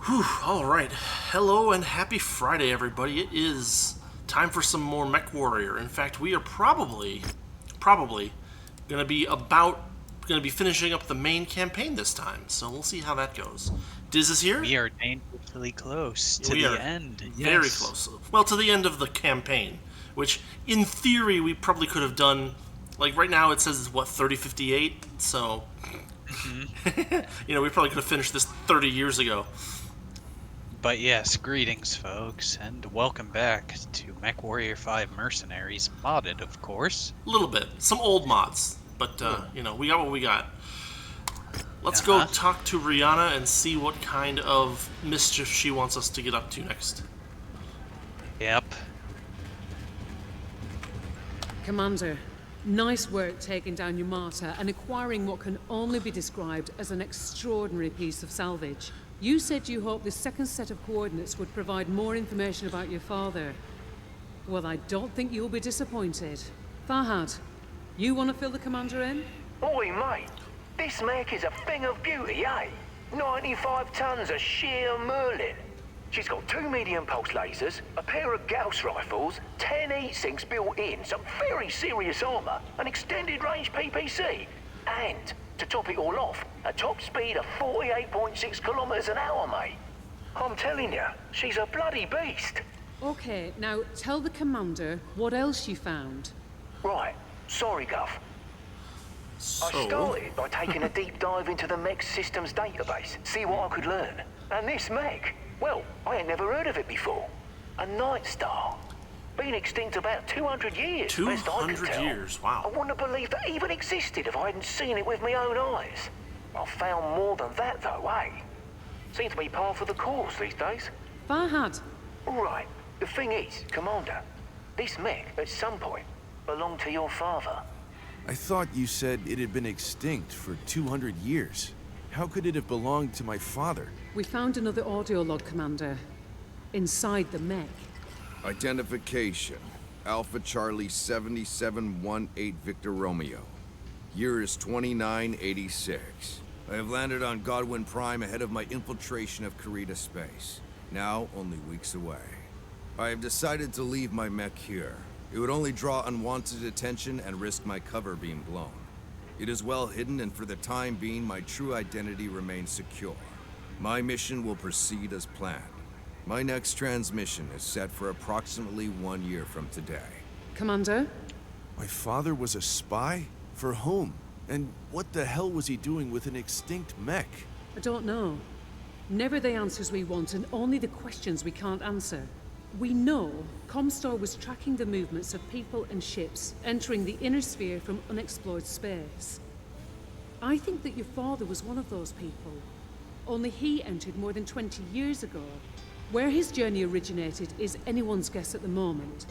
Whew, all right. Hello and happy Friday, everybody. It is time for some more Mech Warrior. In fact, we are probably going to be finishing up the main campaign this time. So we'll see how that goes. Diz is here. We are dangerously close to We the are end. very Yes. close. Well, to the end of the campaign, which in theory we probably could have done. Like right now, it says what 3058. So we probably could have finished this 30 years ago. But yes, greetings, folks, and welcome back to Mech Warrior 5 Mercenaries, modded, of course. A little bit, some old mods, but we got what we got. Let's go talk to Rihanna and see what kind of mischief she wants us to get up to next. Yep. Commander, nice work taking down Yamata and acquiring what can only be described as an extraordinary piece of salvage. You said you hoped this second set of coordinates would provide more information about your father. Well, I don't think you'll be disappointed. Farhad, you want to fill the commander in? Oi, mate. This mech is a thing of beauty, eh? 95 tons of sheer Merlin. She's got 2 medium pulse lasers, a pair of Gauss rifles, 10 heat sinks built in, some very serious armor, an extended range PPC, and, to top it all off, a top speed of 48.6 kilometers an hour, mate. I'm telling you, she's a bloody beast. Okay, now tell the commander what else you found. Right, sorry, Gov. I started by taking a deep dive into the Mech systems database, see what I could learn. And this Mech, well, I had never heard of it before. A Night Star. Been extinct about 200 years, best I can 200 tell. years, wow. I wouldn't have believed that even existed if I hadn't seen it with my own eyes. I found more than that though, eh? Seems to be par for the course these days. Farhad, Right, the thing is, Commander, this Mech, at some point, belonged to your father. I thought you said it had been extinct for 200 years. How could it have belonged to my father? we found another audio log, Commander. Inside the mech. Identification. Alpha Charlie 7718 Victor Romeo. Year is 2986. I have landed on Godwin Prime ahead of my infiltration of Karita space. Now only weeks away. I have decided to leave my mech here. It would only draw unwanted attention and risk my cover being blown. It is well hidden, and for the time being, my true identity remains secure. My mission will proceed as planned. My next transmission is set for approximately 1 year from today. Commander? My father was a spy? For whom? And what the hell was he doing with an extinct mech? I don't know. Never the answers we want and only the questions we can't answer. We know ComStar was tracking the movements of people and ships entering the inner sphere from unexplored space. I think that your father was one of those people. Only he entered more than 20 years ago. Where his journey originated is anyone's guess at the moment.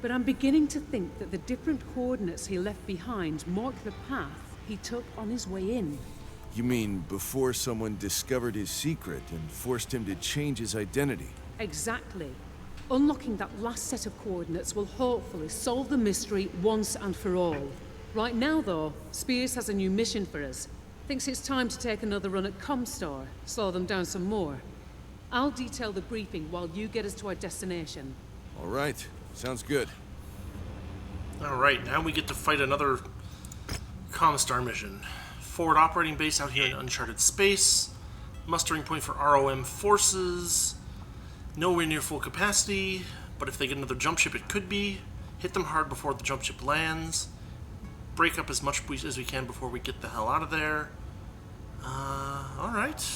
But I'm beginning to think that the different coordinates he left behind mark the path he took on his way in. You mean before someone discovered his secret and forced him to change his identity? Exactly. Unlocking that last set of coordinates will hopefully solve the mystery once and for all. Right now, though, Spears has a new mission for us. Thinks it's time to take another run at ComStar, slow them down some more. I'll detail the briefing while you get us to our destination. All right, sounds good. All right, now we get to fight another ComStar mission. Forward operating base out here in uncharted space. Mustering point for ROM forces. Nowhere near full capacity, but if they get another jump ship, it could be. Hit them hard before the jump ship lands. Break up as much as we can before we get the hell out of there. Alright.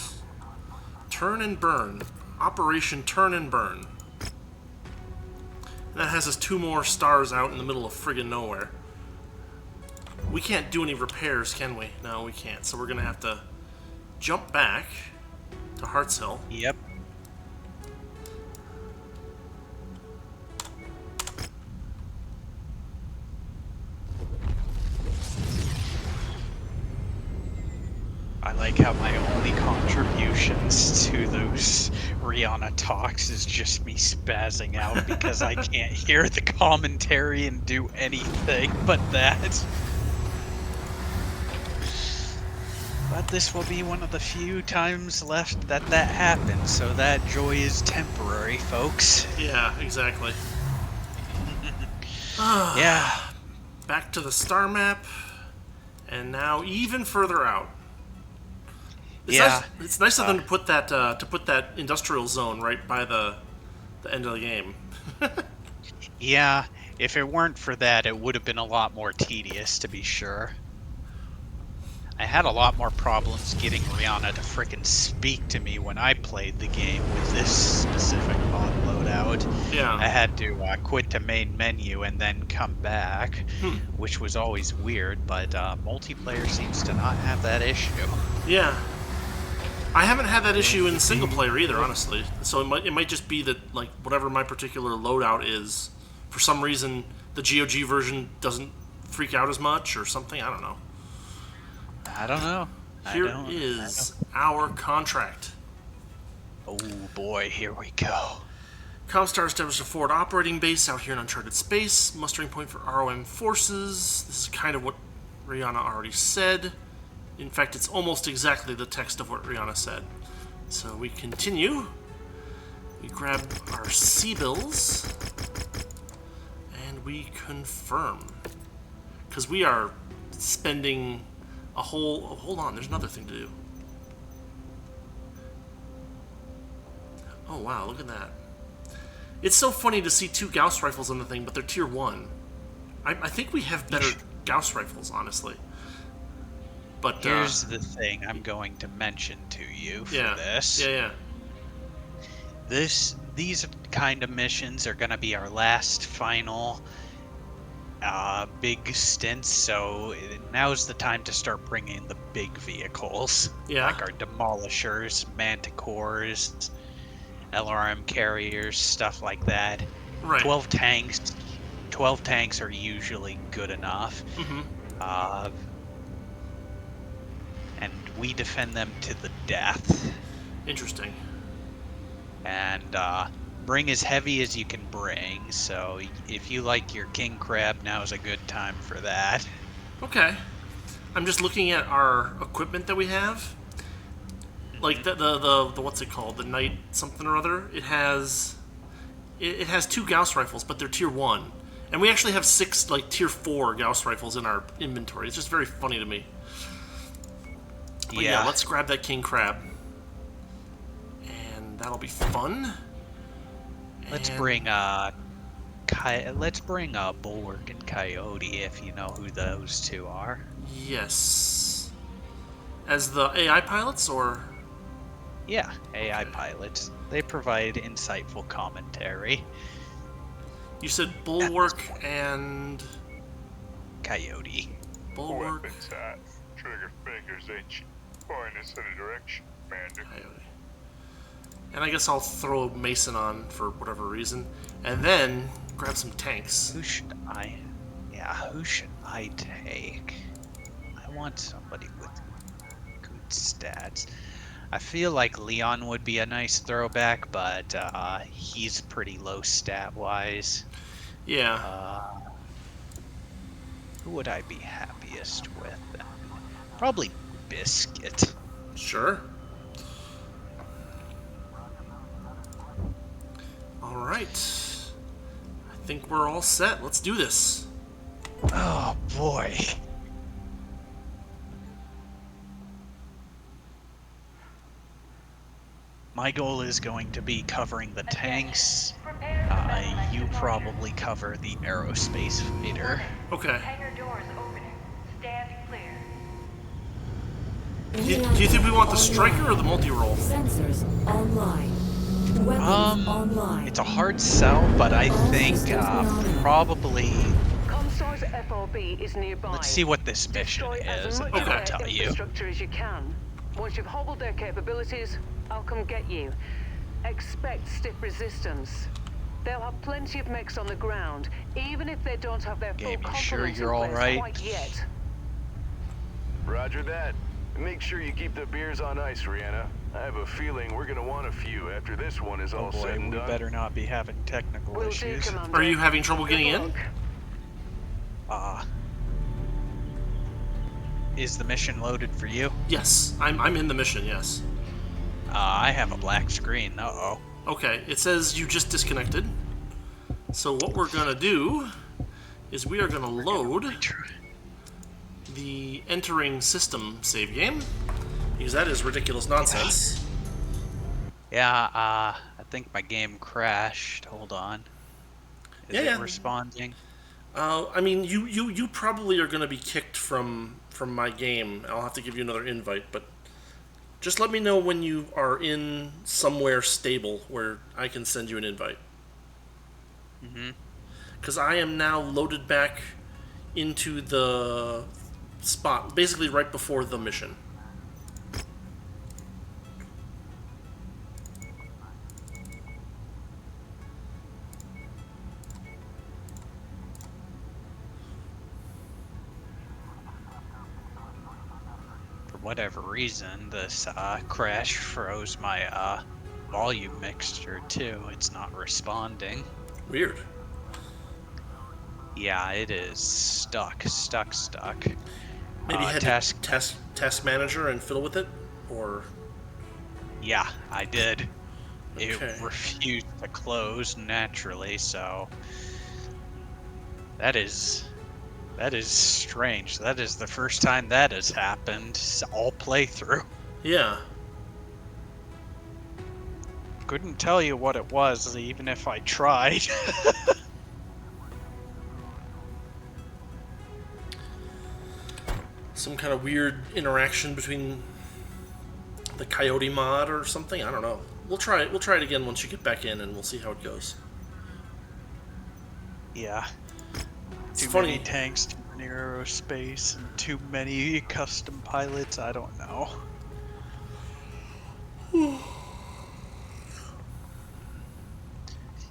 Turn and burn. Operation Turn and Burn. And that has us 2 more stars out in the middle of friggin' nowhere. We can't do any repairs, can we? No, we can't. So we're gonna have to jump back to Hearts Hill. Yep. I like how my only contributions to those Rihanna talks is just me spazzing out because I can't hear the commentary and do anything but that. But this will be one of the few times left that happens, so that joy is temporary, folks. Yeah, exactly. Yeah. Back to the star map, and now even further out. It's Yeah. nice, it's nice of them to put that industrial zone right by the end of the game. Yeah, if it weren't for that, it would have been a lot more tedious, to be sure. I had a lot more problems getting Rihanna to frickin' speak to me when I played the game with this specific mod loadout. Yeah. I had to quit to main menu and then come back, which was always weird, but multiplayer seems to not have that issue. Yeah. I haven't had that issue in single player either, honestly. So it might just be that, like, whatever my particular loadout is, for some reason the GOG version doesn't freak out as much or something. I don't know. I don't know. Here is our contract. Oh boy, here we go. ComStar established a forward operating base out here in uncharted space. Mustering point for ROM forces. This is kind of what Rihanna already said. In fact, it's almost exactly the text of what Rihanna said. So we continue. We grab our C-bills. And we confirm. Because we are spending a whole... Oh, hold on, there's another thing to do. Oh, wow, look at that. It's so funny to see 2 Gauss rifles on the thing, but they're tier 1. I think we have better Gauss rifles, honestly. But here's the thing I'm going to mention to you for this. Yeah. These kind of missions are going to be our last final big stints, so now's the time to start bringing the big vehicles. Yeah. Like our demolishers, manticores, LRM carriers, stuff like that. Right. 12 tanks are usually good enough. And we defend them to the death. Interesting. And bring as heavy as you can bring, so if you like your king crab, now's a good time for that. Okay. I'm just looking at our equipment that we have. Like the what's it called? The Knight something or other. It has 2 Gauss rifles, but they're tier 1. And we actually have 6 like tier 4 Gauss rifles in our inventory. It's just very funny to me. But yeah, let's grab that king crab. And that'll be fun. Let's bring Bulwark and Coyote, if you know who those 2 are. Yes. As the AI pilots, or? Yeah, AI pilots. They provide insightful commentary. You said Bulwark and... Coyote. Bulwark. Weapons hot. Trigger fingers itchy. Point us in a direction, Commander. Coyote. And I guess I'll throw Mason on for whatever reason. And then grab some tanks. Who should I take? I want somebody with good stats. I feel like Leon would be a nice throwback, but he's pretty low stat-wise. Yeah. Who would I be happiest with? Probably Biscuit. Sure. Alright. I think we're all set. Let's do this. Oh boy. My goal is going to be covering the tanks. You probably cover the aerospace fighter. Okay. Hangar doors opening. Stand clear. Do you think we want the striker or the multi-roll? Sensors online. Weapons online. It's a hard sell, but I think probably... ComStar's FRB is nearby. Let's see what this mission Destroy is, as and much then of I'll their tell you. infrastructure as you can. Once you've hobbled their capabilities, I'll come get you. Expect stiff resistance. They'll have plenty of mechs on the ground, even if they don't have their full Gabe, you complement sure in you're all place right? quite yet. Roger that. Make sure you keep the beers on ice, Rihanna. I have a feeling we're gonna want a few after this one is all Oh said boy, and we done. better not be having technical Will do, issues. Commander. Are you having trouble Good getting in? luck. Is the mission loaded for you? Yes, I'm in the mission, yes. I have a black screen. Uh-oh. Okay, it says you just disconnected. So what we're gonna do is we are gonna load the entering system save game, because that is ridiculous nonsense. Yeah, I think my game crashed. Hold on. Is it responding? I mean, you probably are gonna be kicked from my game. I'll have to give you another invite, but just let me know when you are in somewhere stable where I can send you an invite. Mm-hmm. Because I am now loaded back into the spot, basically right before the mission. For whatever reason, this crash froze my volume mixture too. It's not responding. Weird. Yeah, it is stuck. Maybe head to task manager and fiddle with it, or yeah, I did. okay. It refused to close naturally, so that is strange. That is the first time that has happened all playthrough. Yeah. Couldn't tell you what it was, even if I tried. Some kind of weird interaction between the Coyote mod or something. I don't know. We'll try it. We'll try it again once you get back in, and we'll see how it goes. Yeah. It's too funny. many tanks, too many aerospace, and too many custom pilots. I don't know.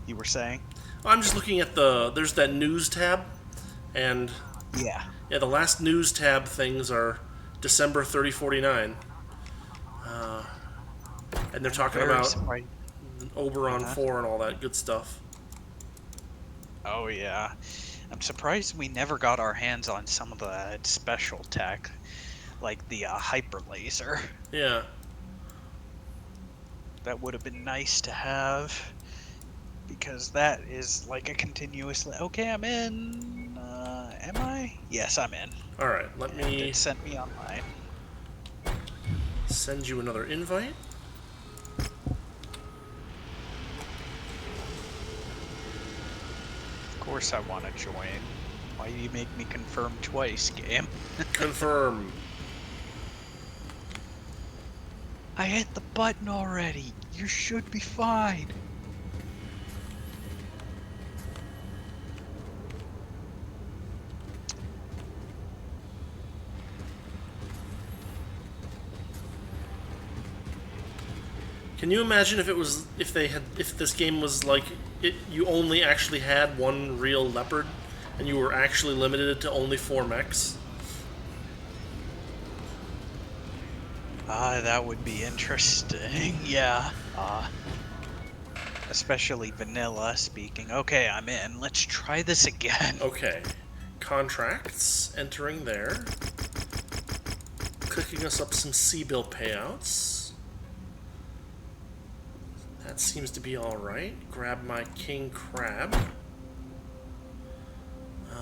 You were saying? I'm just looking at there's that news tab, and yeah, the last news tab things are December 3049, and they're talking about Oberon 4 and all that good stuff. Oh yeah, I'm surprised we never got our hands on some of the special tech, like the hyper laser. Yeah, that would have been nice to have. Because that is like a continuous... Okay, I'm in. Am I? Yes, I'm in. Alright, let me... It sent me online. Send you another invite. Of course I want to join. Why do you make me confirm twice, game? Confirm. I hit the button already. You should be fine. Can you imagine if this game was like you only actually had one real leopard, and you were actually limited to only 4 mechs? That would be interesting. Yeah. Especially vanilla speaking. Okay, I'm in. Let's try this again. Okay. Contracts, entering there. Cooking us up some C-bill payouts. That seems to be alright. Grab my king crab.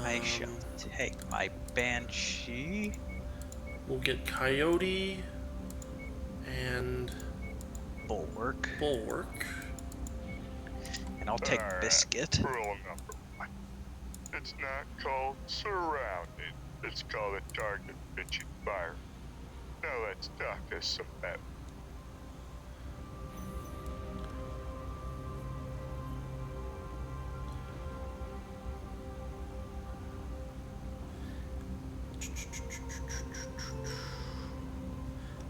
I shall take my banshee. We'll get coyote and bulwark. And I'll take biscuit. Rule number 1. It's not called surrounded. It's called a target pitching fire. Now let's talk this some better.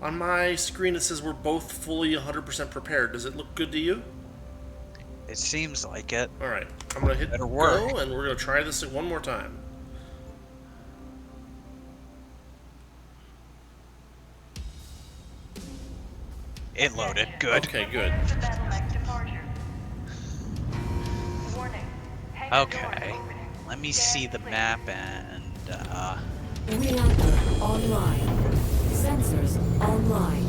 On my screen it says we're both fully 100% prepared. Does it look good to you? It seems like it. Alright, I'm going to hit go, and we're going to try this one more time. It loaded. Good. Okay, good. Okay. Let me see the map and Reactor online. Sensors online.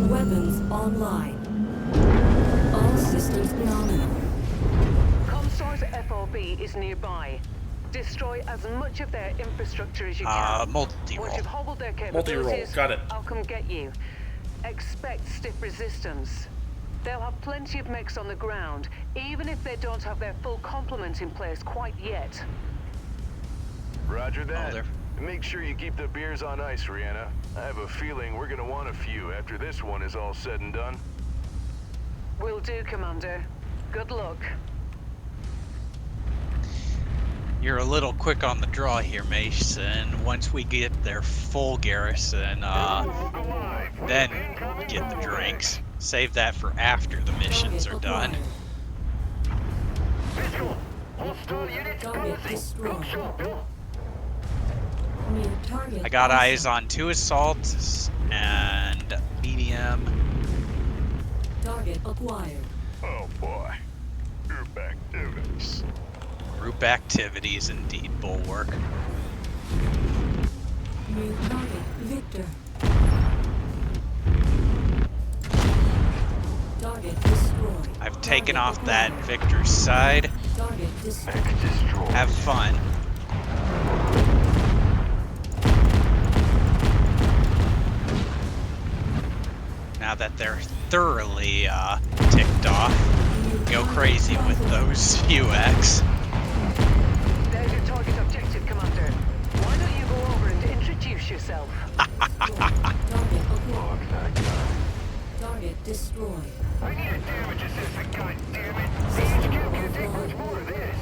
Weapons online. All systems nominal. ComStar's FOB is nearby. Destroy as much of their infrastructure as you can. Multi-roll. Once you've hobbled their Multi-roll, capabilities, got it. I'll come get you. Expect stiff resistance. They'll have plenty of mechs on the ground, even if they don't have their full complement in place quite yet. Roger that. there. Make sure you keep the beers on ice, Rihanna. I have a feeling we're gonna want a few after this one is all said and done. Will do, Commander. Good luck. You're a little quick on the draw here, Mason. Once we get their full garrison, then get the drinks. Save that for after the missions are done. Target destroyed. New target. I got eyes on 2 assaults and medium. Target acquired. Oh boy. Group activities. Group activities, indeed, Bulwark. New target Victor. Target destroyed. I've taken off that Victor's side. Target destroyed. Have fun. Now that they're thoroughly ticked off, go crazy with those UX. There's your target objective, Commander. Why don't you go over and introduce yourself? Target acquired. Target destroyed. I need a damage assistant, goddammit. CHQ can't take much more of this.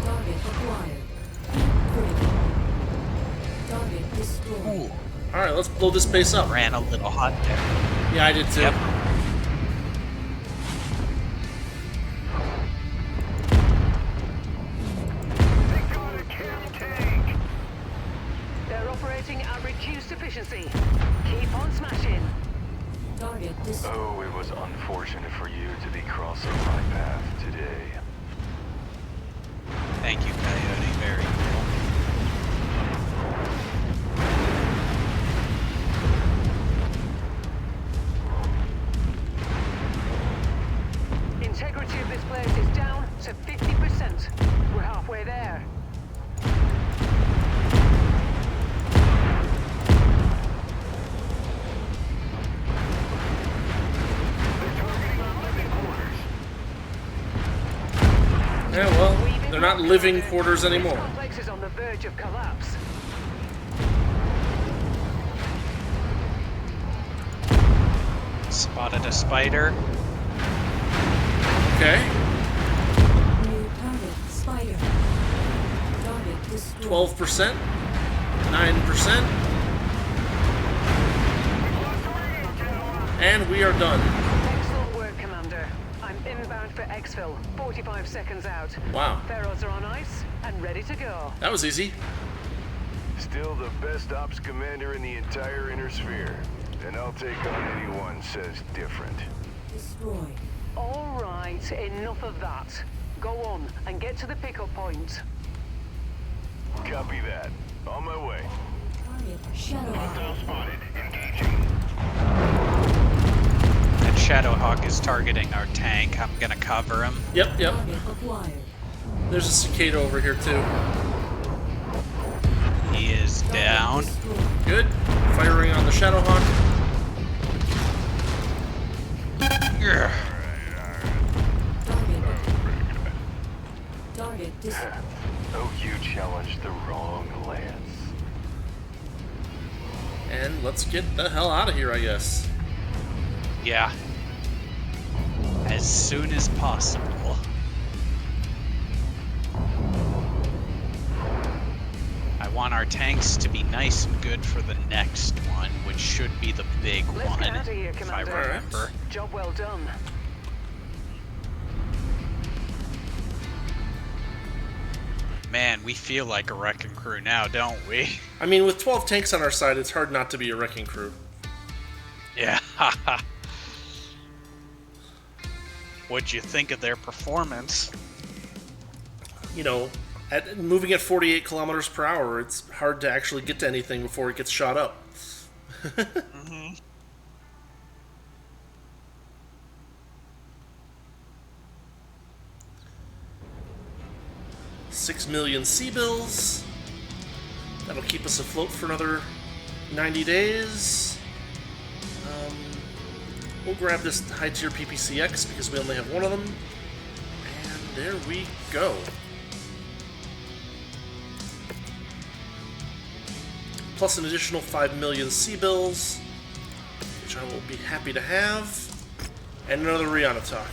Target acquired. Critical. Target destroyed. Alright, let's blow this base up. Ran a little hot there. Yeah, I did too. Yep. They got a chem tank. They're operating at reduced efficiency. Keep on smashing. Target destroyed. Oh, it was unfortunate for you to be crossing my path today. Thank you, Coyote. Very cool. Integrity of this place is down to 50%. We're halfway there. Yeah, well, they're not living quarters anymore. This complex is on the verge of collapse. Spotted a spider. Okay. New target spider. Target destroyed. 12%. 9%. And we are done. Excellent work, Commander. I'm inbound for exfil. 45 seconds out. Wow. Pharaohs are on ice and ready to go. That was easy. Still the best ops commander in the entire inner sphere. And I'll take on anyone says different. Destroyed. All right, enough of that. Go on and get to the pickup point. Copy that. On my way. Target Shadowhawk. Spotted. Engaging. That Shadowhawk is targeting our tank. I'm gonna cover him. Yep, yep. Target acquired. There's a cicada over here too. He is down. Destroyed. Good. Firing on the Shadowhawk. Ugh. Target destroyed. Oh, you challenged the wrong lance. And let's get the hell out of here, I guess. Yeah. As soon as possible. I want our tanks to be nice and good for the next one, which should be the big Let's one, get out of here, if I Commander. remember. Job well done. Man, we feel like a wrecking crew now, don't we? I mean, with 12 tanks on our side, it's hard not to be a wrecking crew. Yeah. What'd you think of their performance? you know, moving at 48 kilometers per hour, it's hard to actually get to anything before it gets shot up. Mm-hmm. 6 million C-bills. That'll keep us afloat for another 90 days. We'll grab this high-tier PPCX because we only have one of them. And there we go. Plus an additional 5 million C-bills, which I will be happy to have. And another Rihanna talk.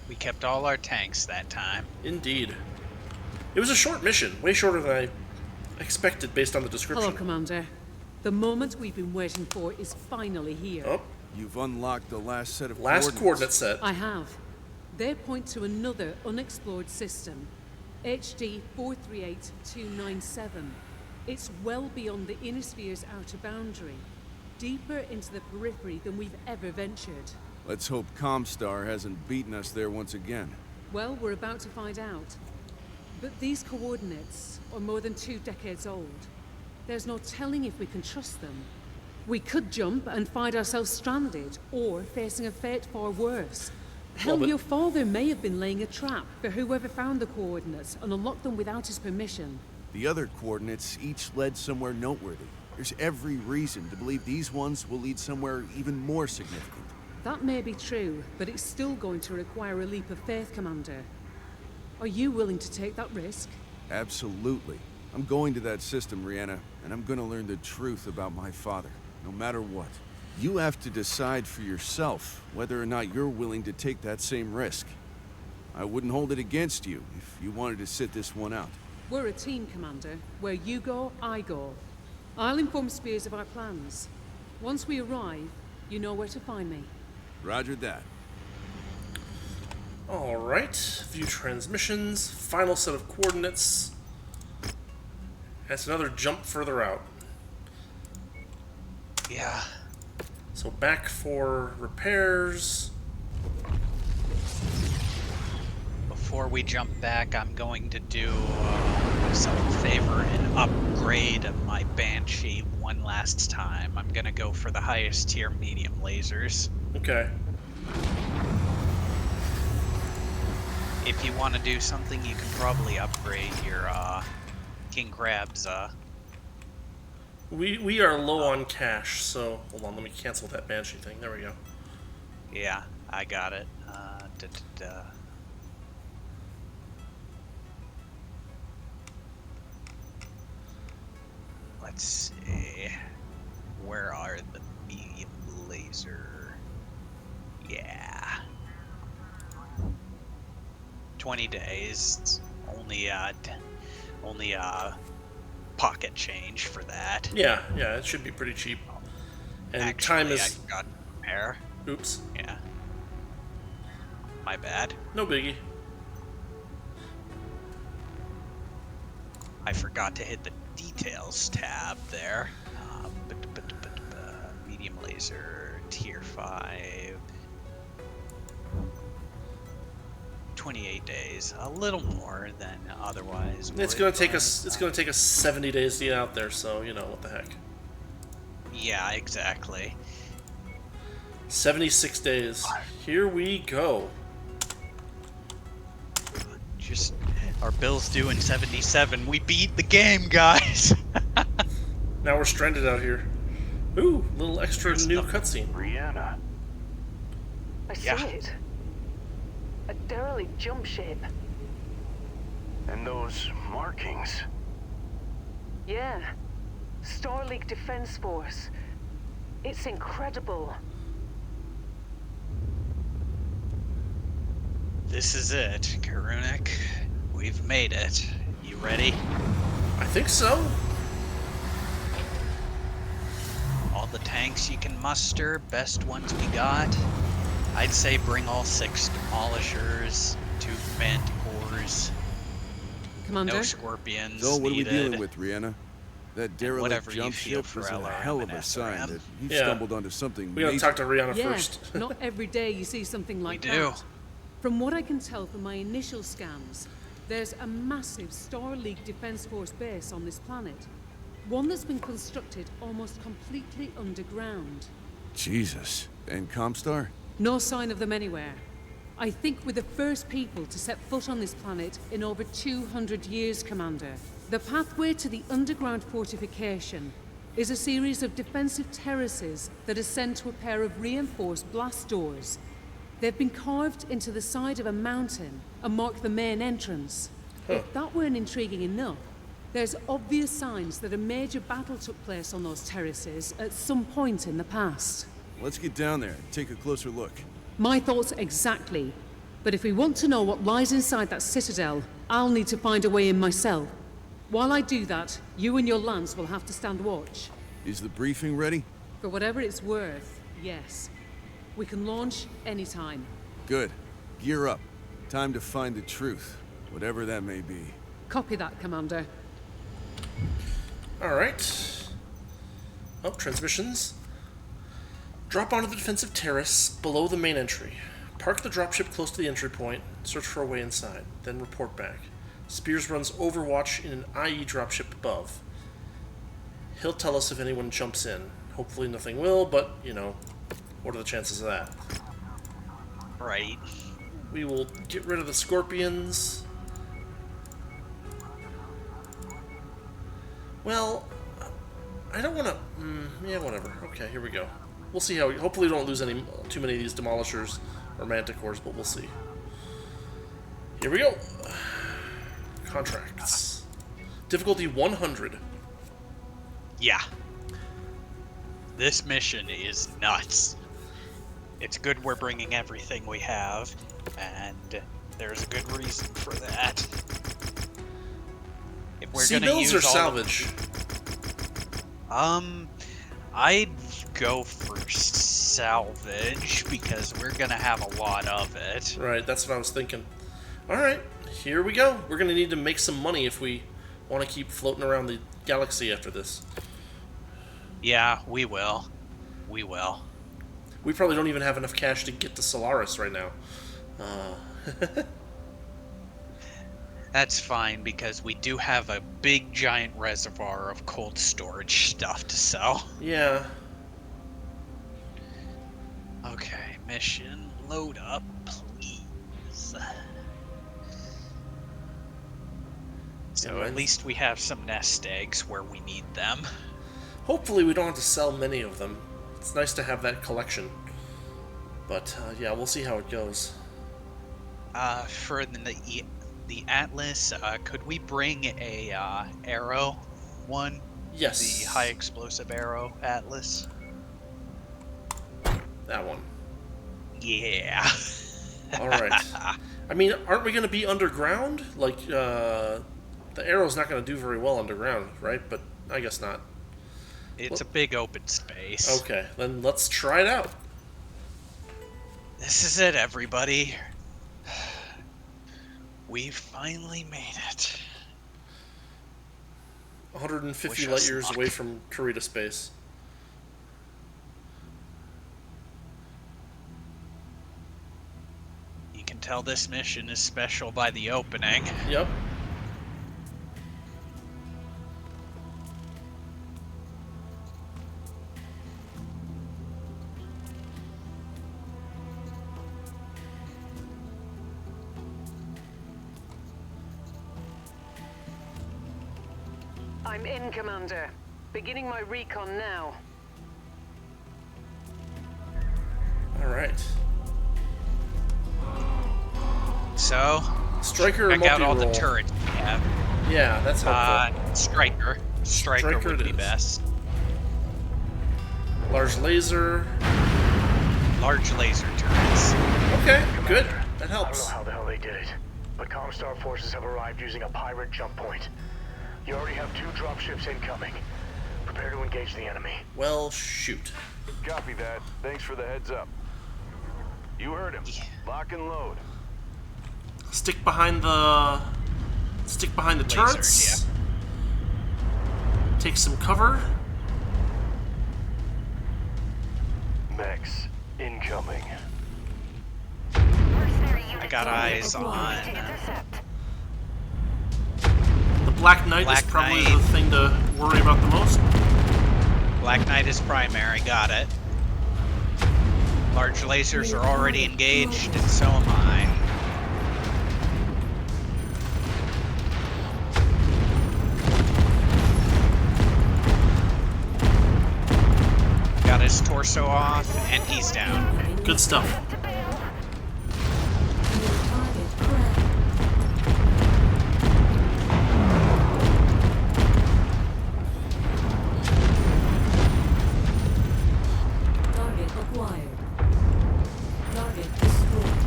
We kept all our tanks that time. Indeed. It was a short mission, way shorter than I expected based on the description. Hello, Commander. The moment we've been waiting for is finally here. Oh, You've unlocked the last set of last coordinate set. I have. They point to another unexplored system, HD 438297. It's well beyond the inner sphere's outer boundary, deeper into the periphery than we've ever ventured. Let's hope ComStar hasn't beaten us there once again. Well, we're about to find out. But these coordinates are more than 2 decades old. There's no telling if we can trust them. We could jump and find ourselves stranded, or facing a fate far worse. Hell, but your father may have been laying a trap for whoever found the coordinates and unlocked them without his permission. The other coordinates each led somewhere noteworthy. There's every reason to believe these ones will lead somewhere even more significant. That may be true, but it's still going to require a leap of faith, Commander. Are you willing to take that risk? Absolutely. I'm going to that system, Rihanna, and I'm gonna learn the truth about my father, no matter what. You have to decide for yourself whether or not you're willing to take that same risk. I wouldn't hold it against you if you wanted to sit this one out. We're a team, Commander. Where you go, I go. I'll inform Spears of our plans. Once we arrive, you know where to find me. Roger that. Alright, view transmissions, final set of coordinates. That's another jump further out. Yeah. So back for repairs. Before we jump back, I'm going to do myself a favor and upgrade my Banshee one last time. I'm gonna go for the highest tier medium lasers. Okay. If you want to do something, you can probably upgrade your King Crab's. We are low on cash, so hold on, let me cancel that Banshee thing. There we go. Yeah, I got it. Let's see. Where are the medium laser? Yeah. 20 days. Only pocket change for that. Yeah, it should be pretty cheap. And actually, time is. I forgot to prepare. Oops. Yeah. My bad. No biggie. I forgot to hit the details tab there. Medium laser, tier 5. 28 days, a little more than otherwise. It's gonna take us. It's gonna take us 70 days to get out there. So you know what the heck. Yeah, exactly. 76 days. Here we go. Just our bill's due in 77. We beat the game, guys. Now we're stranded out here. Ooh, little extra new cutscene. Rihanna. I see Yeah. it. A derelict jump ship. And those markings. Yeah. Starleague Defense Force. It's incredible. This is it, Karunik. We've made it. You ready? I think so. All the tanks you can muster, best ones we got. I'd say bring all 6 demolishers, 2 manticores, Commander? no scorpions So what are we needed. dealing with, Rihanna? That derelict whatever you jump feel ship for is a LRM hell of and a sign SRM. that you've Yeah. stumbled onto something We gotta major. talk to Rihanna Yeah, first. not every day you see something like do. that. From what I can tell from my initial scans, there's a massive Star League Defense Force base on this planet. One that's been constructed almost completely underground. Jesus. And ComStar? No sign of them anywhere. I think we're the first people to set foot on this planet in over 200 years, Commander. The pathway to the underground fortification is a series of defensive terraces that ascend to a pair of reinforced blast doors. They've been carved into the side of a mountain and mark the main entrance. If that weren't intriguing enough, there's obvious signs that a major battle took place on those terraces at some point in the past. Let's get down there and take a closer look. My thoughts exactly. But if we want to know what lies inside that citadel, I'll need to find a way in myself. While I do that, you and your Lance will have to stand watch. Is the briefing ready? For whatever it's worth, yes. We can launch anytime. Good. Gear up. Time to find the truth, whatever that may be. Copy that, Commander. Alright. Oh, transmissions. Drop onto the defensive terrace below the main entry. Park the dropship close to the entry point. Search for a way inside. Then report back. Spears runs Overwatch in an IE dropship above. He'll tell us if anyone jumps in. Hopefully nothing will, but, you know, what are the chances of that? Right. We will get rid of the scorpions. Well, I don't want to... yeah, whatever. Okay, here we go. We'll see how... Hopefully we don't lose too many of these demolishers or manticores, but we'll see. Here we go. Contracts. Difficulty 100. Yeah. This mission is nuts. It's good we're bringing everything we have, and there's a good reason for that. If we're Sea gonna bills use or all salvage? I'd go for salvage because we're gonna have a lot of it. Right, that's what I was thinking. Alright, here we go. We're going to need to make some money if we want to keep floating around the galaxy after this. Yeah, we will. We will. We probably don't even have enough cash to get to Solaris right now. That's fine because we do have a big giant reservoir of cold storage stuff to sell. Yeah. Okay, mission load up, please. So at least we have some nest eggs where we need them. Hopefully we don't have to sell many of them. It's nice to have that collection. But yeah, we'll see how it goes. For the Atlas, could we bring a arrow one? Yes. The high explosive arrow Atlas. That one. Yeah. All right. I mean, aren't we going to be underground? Like, the arrow's not going to do very well underground, right? But I guess not. It's a big open space. Okay, then let's try it out. This is it, everybody. We finally made it. 150 light years away from Kurita space. You can tell this mission is special by the opening. Yep. I'm in, Commander. Beginning my recon now. All right. So, Striker check out all the multi-roll. turrets we have. Yeah, that's helpful. Striker. Striker would be best. Large laser. Large laser turrets. Okay, good. That helps. I don't know how the hell they did it, but ComStar forces have arrived using a pirate jump point. You already have 2 dropships incoming. Prepare to engage the enemy. Well, shoot. Copy that. Thanks for the heads up. You heard him. Lock and load. Stick behind the turrets. Lasers, Take some cover. Mechs incoming. Mercenary unit I got eyes on The Black Knight is probably the thing to worry about the most. Black Knight is primary, got it. Large lasers are already engaged, and so am I. Got his torso off, and he's down. Good stuff. Target acquired. Target destroyed.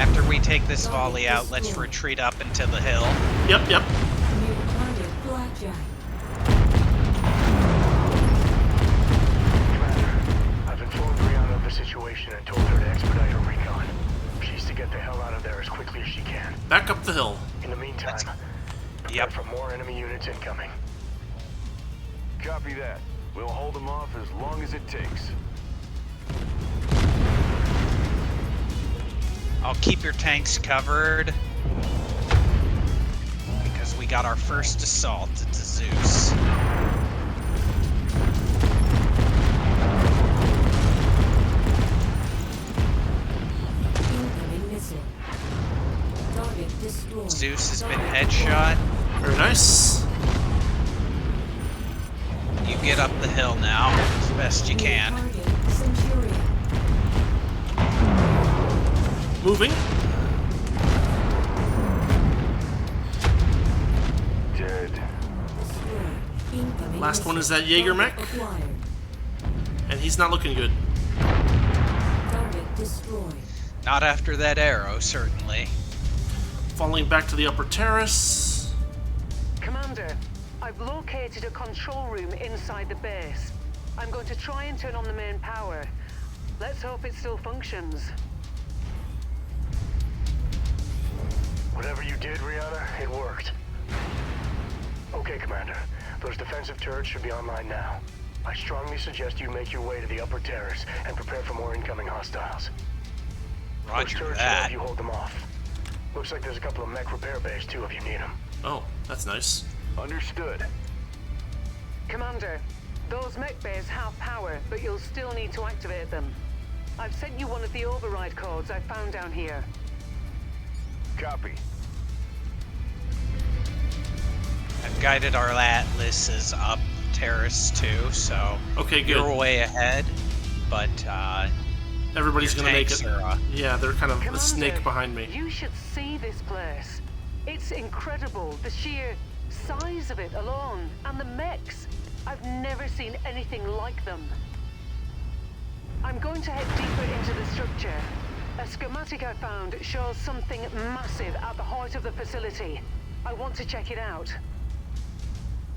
After we take this volley out, let's retreat up into the hill. Yep, yep. New target blackjack. I've informed Brianna of the situation and told her to expedite her recon. She's to get the hell out of there as quickly as she can. Back up the hill. In the meantime, prepare for more enemy units incoming. Copy that. We'll hold them off as long as it takes. I'll keep your tanks covered. Because we got our first assault. It's a Zeus. Incoming missile. Target destroyed. Zeus has been headshot. Very nice. You get up the hill now, as best you can. Target Centurion. Moving. Dead. Destroyed. Incoming Last one missile. is that Jaeger mech. Target acquired. And he's not looking good. Target destroyed. Not after that arrow, certainly. Falling back to the upper terrace. Commander, I've located a control room inside the base. I'm going to try and turn on the main power. Let's hope it still functions. Whatever you did, Rihanna, it worked. Okay, Commander. Those defensive turrets should be online now. I strongly suggest you make your way to the upper terrace and prepare for more incoming hostiles. Those Roger turrets should help that. you hold them off. Looks like there's a couple of mech repair bays too if you need them. Oh, that's nice. Understood. Commander, those mech bays have power, but you'll still need to activate them. I've sent you one of the override codes I found down here. Copy. I've guided our Atlases up terrace too, so Okay, good. you're way ahead. But Everybody's your gonna make tanks it. are, Yeah, they're kind of a Commander, snake behind me. You should see this place. It's incredible, the sheer size of it alone, and the mechs. I've never seen anything like them. I'm going to head deeper into the structure. A schematic I found shows something massive at the heart of the facility. I want to check it out.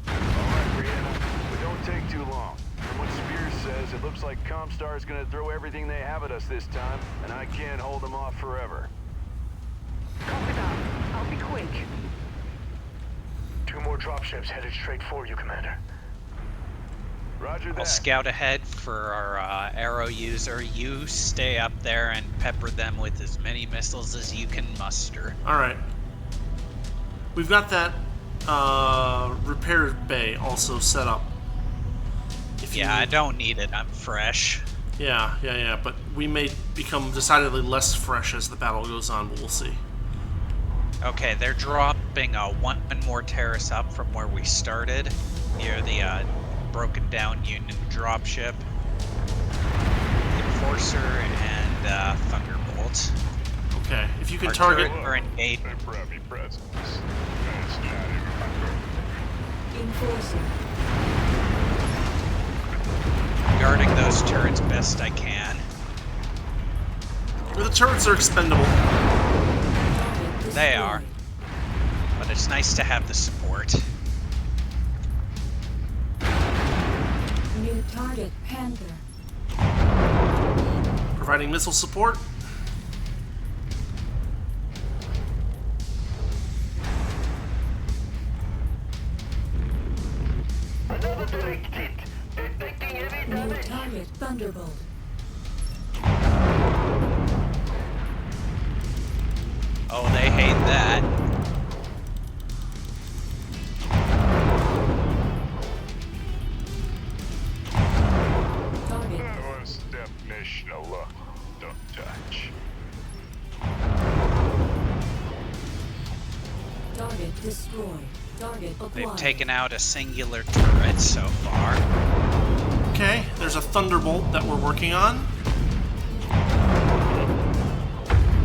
All right, Brianna. We don't take too long. From what Spears says, it looks like ComStar is going to throw everything they have at us this time, and I can't hold them off forever. Copy that. I'll be quick. 2 more dropships headed straight for you, Commander. Roger I'll that. scout ahead for our arrow user. You stay up there and pepper them with as many missiles as you can muster. Alright. We've got that repair bay also set up. If Yeah, I don't need it. I'm fresh. Yeah, but we may become decidedly less fresh as the battle goes on, but we'll see. Okay, they're dropping one more terrace up from where we started, near the broken down Union dropship. Enforcer and Thunderbolt. Okay, if you can Our target... turret are engaged. Temporary presence. That's not even Enforcer. Guarding those turrets best I can. The turrets are expendable. Target They are. destroyed. But it's nice to have the support. New target Panther. Providing missile support. Another direct hit. Detecting heavy New damage. target Thunderbolt. Oh, they hate that. That was definitional luck. Don't touch. Target destroyed. Target acquired. They've taken out a singular turret so far. Okay, there's a Thunderbolt that we're working on.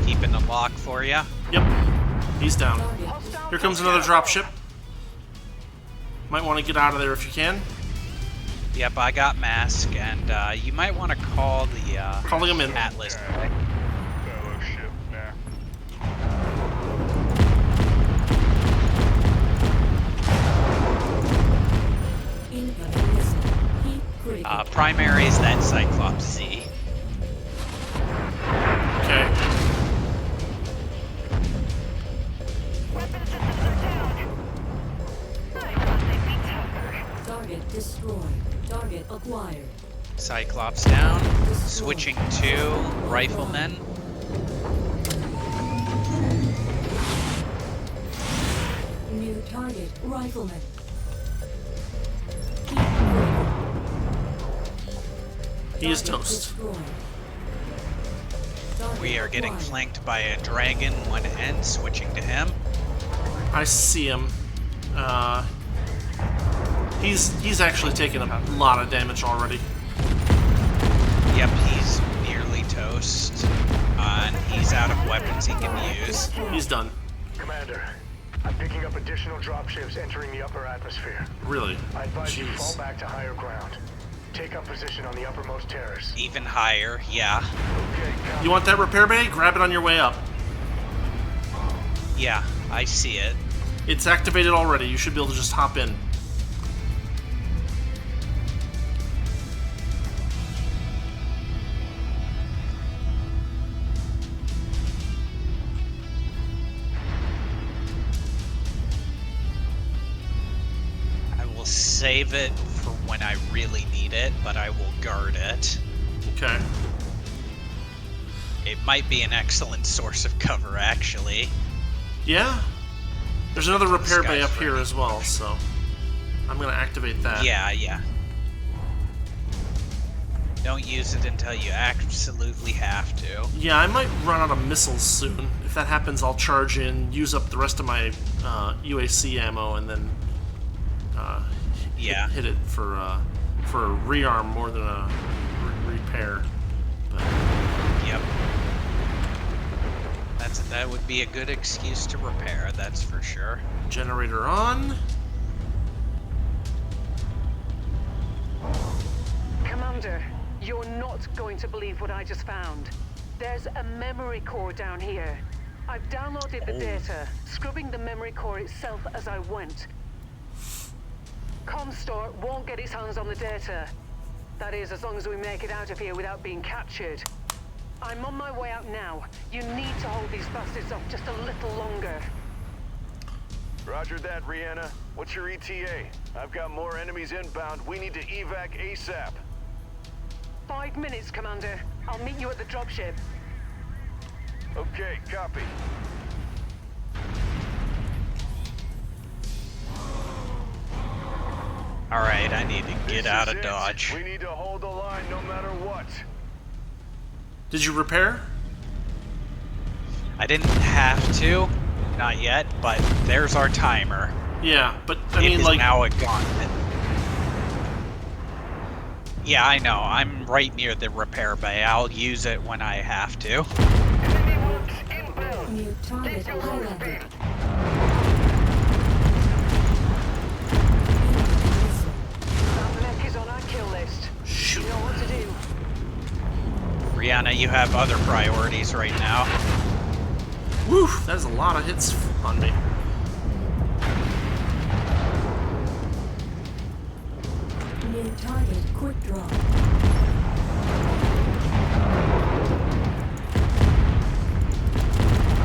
Keeping a lock for you. Yep, he's down. Here comes another dropship. Might want to get out of there if you can. Yep, I got mask, and you might want to call the Calling him in. Atlas. Fellowship now. Incoming missile. Heat critical. Primary is that Cyclops Z. Okay. Target destroyed. Target acquired. Cyclops down. Switching to Riflemen. New target, Rifleman. Heat critical. He is Target toast. destroyed. Target We are getting acquired. flanked by a dragon, one end, switching to him. I see him. He's actually taken a lot of damage already. Yep, he's nearly toast. And he's out of weapons he can use. He's done. Commander, I'm picking up additional dropships entering the upper atmosphere. Really. I advise you Jeez. fall back to higher ground. Take up position on the uppermost terrace. Even higher, yeah. Okay, You want that repair bay? Grab it on your way up. Yeah, I see it. It's activated already. You should be able to just hop in. I will save it for when I really need it, but I will guard it. Okay. It might be an excellent source of cover, actually. Yeah. There's another repair bay guy's up here ready. as well, so I'm gonna activate that. Yeah. Don't use it until you absolutely have to. Yeah, I might run out of missiles soon. If that happens, I'll charge in, use up the rest of my UAC ammo, and then Yeah. hit it for a rearm more than a repair. But Yep. That would be a good excuse to repair, that's for sure. generator on. Commander, you're not going to believe what I just found. There's a memory core down here. I've downloaded the data, scrubbing the memory core itself as I went. ComStar won't get its hands on the data. That is, as long as we make it out of here without being captured. I'm on my way out now. You need to hold these bastards off just a little longer. Roger that, Rihanna. What's your ETA? I've got more enemies inbound. We need to evac ASAP. 5 minutes, Commander. I'll meet you at the dropship. Okay, copy. Alright, I need to get This out is of it. Dodge. We need to hold the line no matter what. Did you repair? I didn't have to, not yet, but there's our timer. Yeah, but I It mean, is like, now a gauntlet. Yeah, I know. I'm right near the repair bay. I'll use it when I have to. New target highlighted. That mech is on our kill list. shoot. You know what to do. Rihanna, you have other priorities right now. Woo, that is a lot of hits on me. New target quick draw.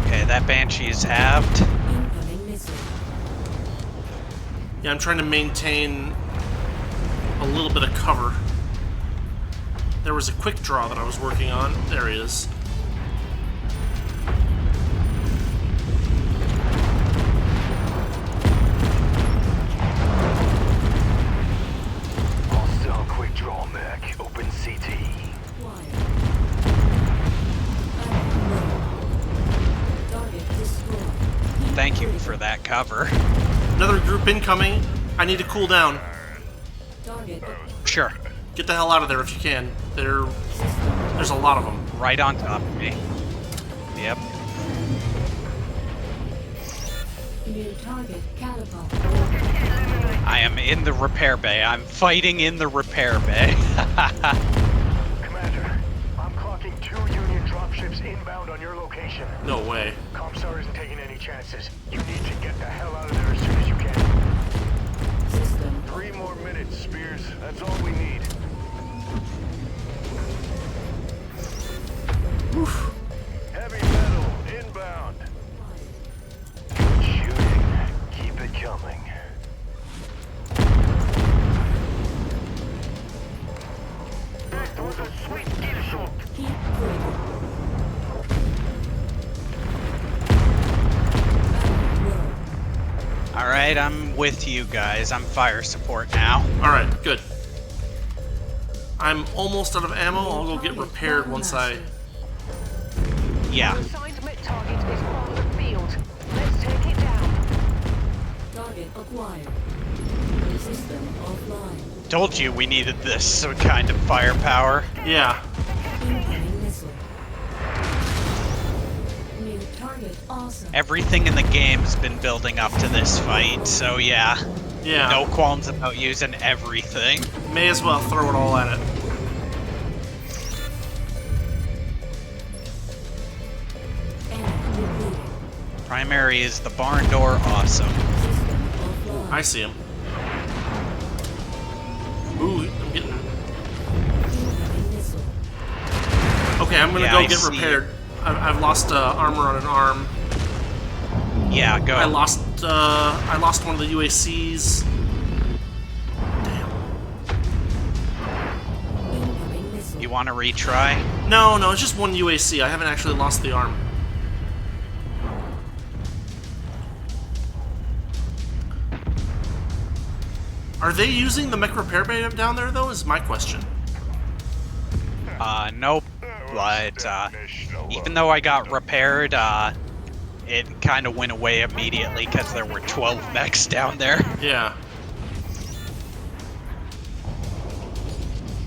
Okay, that Banshee is halved. Incoming missile. Yeah, I'm trying to maintain a little bit of cover. There was a quick draw that I was working on. There he is. cover. Another group incoming. I need to cool down. Target Sure. Get the hell out of there if you can. There's a lot of them. Right on top of me. Yep. new target catapult. I am in the repair bay. I'm fighting in the repair bay. Commander, I'm clocking 2 Union dropships inbound on your location. No way. ComStar isn't taking any chances. You need to get the hell out of there as soon as you can. System 3 more minutes, Spears. That's all we need. Oof. Heavy metal inbound. Good shooting. Keep it coming. That was a sweet kill shot. keep critical. Alright, I'm with you guys. I'm fire support now. Alright, good. I'm almost out of ammo. I'll go get repaired once I... Yeah. The assigned Mech target is on the field. Let's take it down. Target acquired. System offline. Told you we needed this kind of firepower. Yeah. Incoming missile. New target awesome. Everything in the game's been building up to this fight, so yeah. Yeah. No qualms about using everything. May as well throw it all at it. Enemy depleted. Primary is the barn door awesome. System offline. I see him. Ooh, I'm getting... Incoming missile. Okay, I'm gonna Yeah, go I get see repaired. I've lost armor on an arm. Yeah, go. I lost one of the UACs. Damn. Incoming missile. You want to retry? No, it's just one UAC. I haven't actually lost the arm. Are they using the mech repair bay down there, though, is my question. Nope. But, even though I got repaired, it kind of went away immediately because there were 12 mechs down there. Yeah.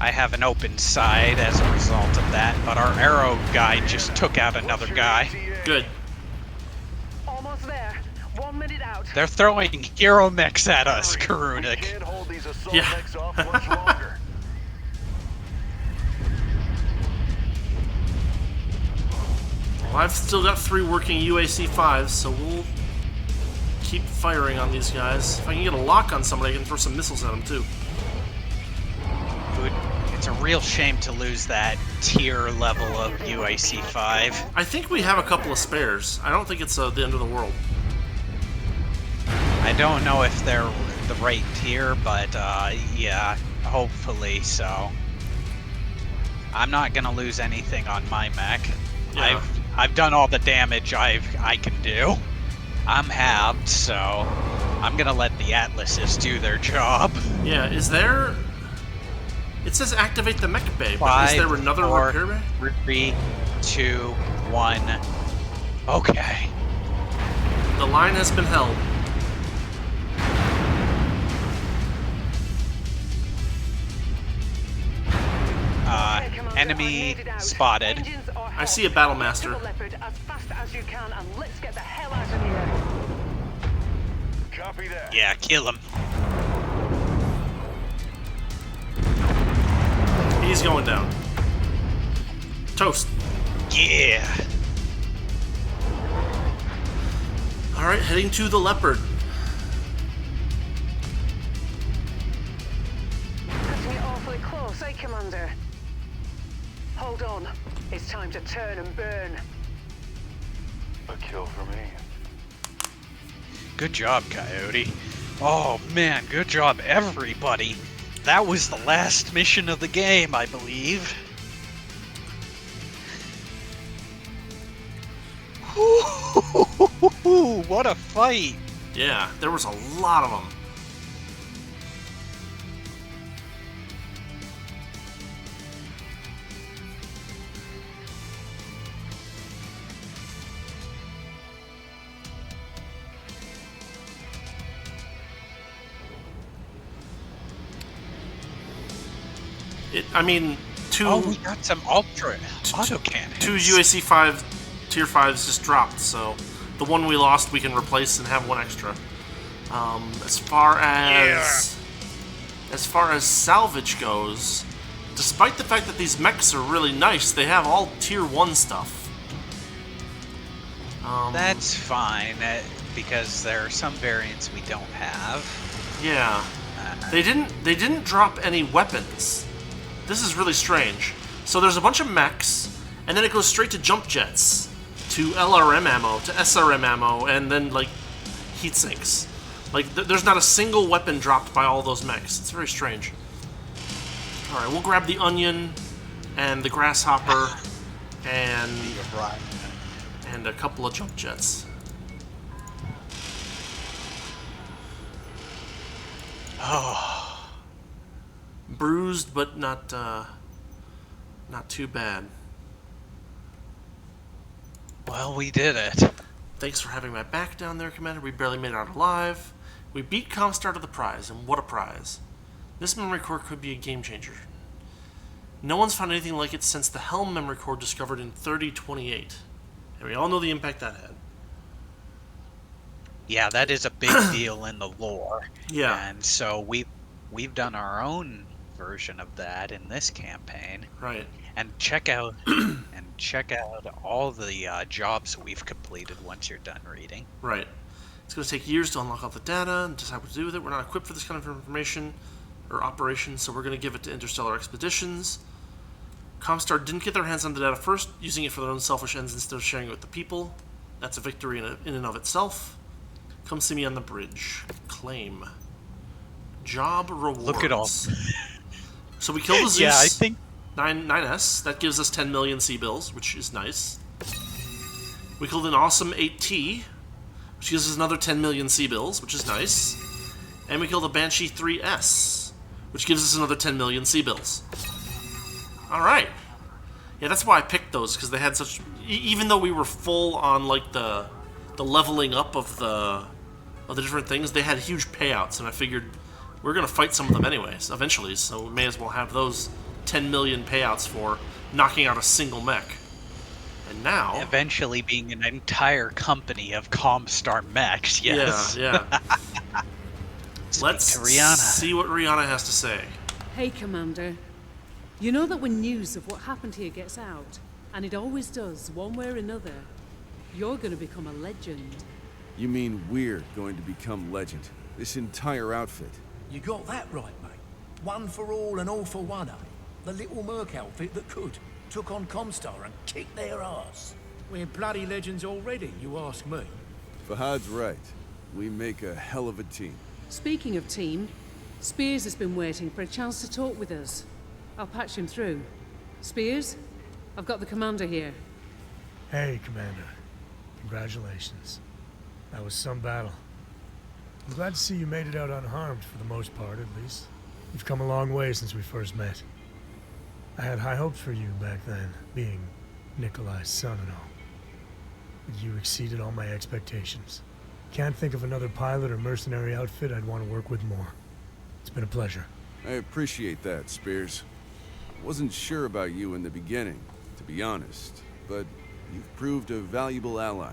I have an open side as a result of that, but our arrow guy just took out another guy. Good. Almost there. 1 minute out. They're throwing hero mechs at us, We Karunik. can't hold these assault Yeah. mechs off much longer. Well, I've still got 3 working UAC 5s, so we'll keep firing on these guys. If I can get a lock on somebody, I can throw some missiles at them, too. It's a real shame to lose that tier level of UAC 5. I think we have a couple of spares. I don't think it's the end of the world. I don't know if they're the right tier, but yeah, hopefully so. I'm not gonna lose anything on my mech. Yeah. I've done all the damage I can do. I'm halved, so I'm gonna let the Atlases do their job. Yeah, is there... It says activate the mech bay, but Five, is there another four, repair bay? 3, 2, 1. Okay. The line has been held. Okay, Commander, I Enemy made it out. spotted. Engines are I hot. see a battle master. Get to the Leopard as fast as you can, and let's get the hell out of here. Copy that. Yeah, kill him. He's going down. Toast. Yeah. Alright, heading to the Leopard. Cutting it awfully close, eh, Commander? Hold on. It's time to turn and burn. A kill for me. Good job, Coyote. Oh man, good job, everybody. That was the last mission of the game, I believe. What a fight! Yeah, there was a lot of them. I mean, two Oh, we got some ultra autocannons. two UAC 5 tier 5s just dropped, so the one we lost we can replace and have one extra. As far as salvage goes, despite the fact that these mechs are really nice, they have all tier 1 stuff. That's fine, because there are some variants we don't have. Yeah. They didn't drop any weapons. This is really strange. So there's a bunch of mechs, and then it goes straight to jump jets, to LRM ammo, to SRM ammo, and then like heat sinks. Like there's not a single weapon dropped by all those mechs. It's very strange. All right, we'll grab the onion and the grasshopper and a couple of jump jets. Oh, bruised, but not too bad. well, we did it. Thanks for having my back down there, Commander. We barely made it out alive. We beat ComStar to the prize, and what a prize. This memory core could be a game changer. No one's found anything like it since the Helm memory core discovered in 3028. And we all know the impact that had. Yeah, that is a big deal in the lore. Yeah. And so we've done our own version of that in this campaign. Right. And check out all the jobs we've completed once you're done reading. Right. It's going to take years to unlock all the data and decide what to do with it. We're not equipped for this kind of information or operation, so we're going to give it to Interstellar Expeditions. ComStar didn't get their hands on the data first, using it for their own selfish ends instead of sharing it with the people. That's a victory in and of itself. Come see me on the bridge. Claim. Job rewards. Look at all. So we killed the Zeus. Yeah, I think 9S. That gives us 10 million C-bills, which is nice. We killed an awesome 8T, which gives us another 10 million C-bills, which is nice. And we killed a Banshee 3S, which gives us another 10 million C-bills. Alright. Yeah, that's why I picked those, because they had such... Even though we were full on, like, the leveling up of the different things, they had huge payouts, and I figured we're going to fight some of them anyways, eventually, so we may as well have those 10 million payouts for knocking out a single mech. And now... Eventually being an entire company of ComStar Mechs, yes. Yeah. Let's see what Rihanna has to say. Hey, Commander. You know that when news of what happened here gets out, and it always does, one way or another, you're going to become a legend. You mean we're going to become legend? This entire outfit? You got that right, mate. One for all and all for one, eh? The little Merc outfit that could. Took on ComStar and kicked their ass. We're bloody legends already, you ask me. Fahad's right. We make a hell of a team. Speaking of team, Spears has been waiting for a chance to talk with us. I'll patch him through. Spears, I've got the commander here. Hey, Commander. Congratulations. That was some battle. I'm glad to see you made it out unharmed, for the most part, at least. You've come a long way since we first met. I had high hopes for you back then, being Nikolai's son and all. But you exceeded all my expectations. Can't think of another pilot or mercenary outfit I'd want to work with more. It's been a pleasure. I appreciate that, Spears. Wasn't sure about you in the beginning, to be honest, but you've proved a valuable ally.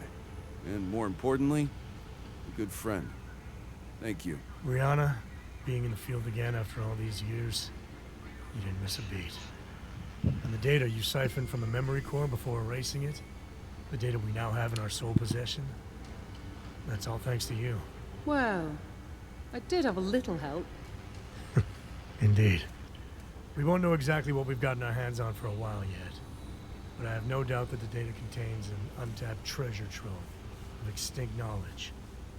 And more importantly, a good friend. Thank you. Rihanna, being in the field again after all these years, you didn't miss a beat. And the data you siphoned from the memory core before erasing it, the data we now have in our sole possession, that's all thanks to you. Well, I did have a little help. Indeed. We won't know exactly what we've gotten our hands on for a while yet, but I have no doubt that the data contains an untapped treasure trove of extinct knowledge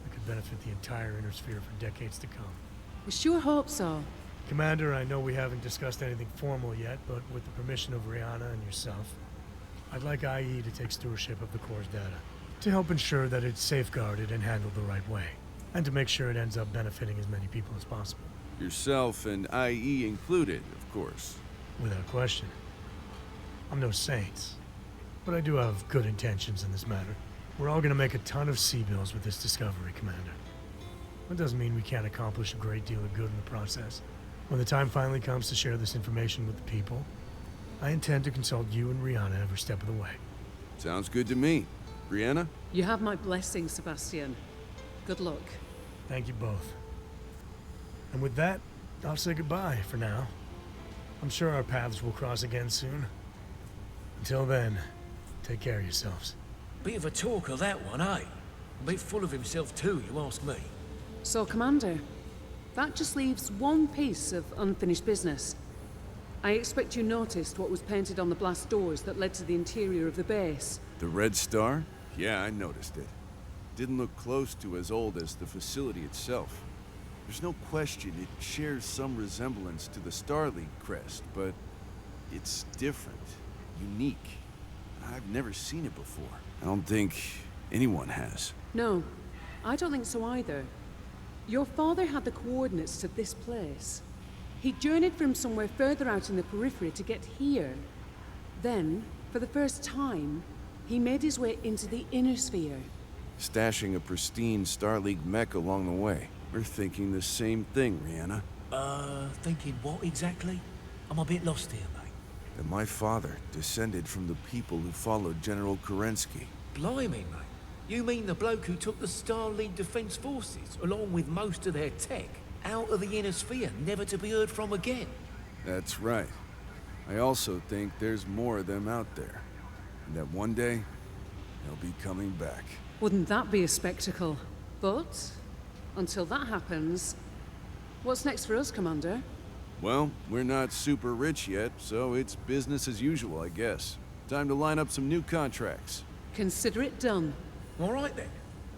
that could benefit the entire inner sphere for decades to come. I sure hope so. Commander, I know we haven't discussed anything formal yet, but with the permission of Rihanna and yourself, I'd like IE to take stewardship of the core's data, to help ensure that it's safeguarded and handled the right way, and to make sure it ends up benefiting as many people as possible. Yourself and IE included, of course. Without question. I'm no saint, but I do have good intentions in this matter. We're all gonna make a ton of C-bills with this discovery, Commander. That doesn't mean we can't accomplish a great deal of good in the process. When the time finally comes to share this information with the people, I intend to consult you and Rihanna every step of the way. Sounds good to me. Brianna? You have my blessing, Sebastian. Good luck. Thank you both. And with that, I'll say goodbye for now. I'm sure our paths will cross again soon. Until then, take care of yourselves. Bit of a talker, that one, eh? A bit full of himself too, you ask me. So, Commander, that just leaves one piece of unfinished business. I expect you noticed what was painted on the blast doors that led to the interior of the base. The Red Star? Yeah, I noticed it. Didn't look close to as old as the facility itself. There's no question it shares some resemblance to the Star League crest, but it's different, unique. I've never seen it before. I don't think anyone has. No, I don't think so either. Your father had the coordinates to this place. He journeyed from somewhere further out in the periphery to get here. Then, for the first time, he made his way into the inner sphere. Stashing a pristine Star League mech along the way. We're thinking the same thing, Rihanna. Thinking what exactly? I'm a bit lost here, mate. That my father descended from the people who followed General Kerensky. Blimey, mate. You mean the bloke who took the Star League Defense Forces, along with most of their tech, out of the inner sphere, never to be heard from again? That's right. I also think there's more of them out there. And that one day, they'll be coming back. Wouldn't that be a spectacle? But, until that happens, what's next for us, Commander? Well, we're not super rich yet, so it's business as usual, I guess. Time to line up some new contracts. Consider it done. All right then.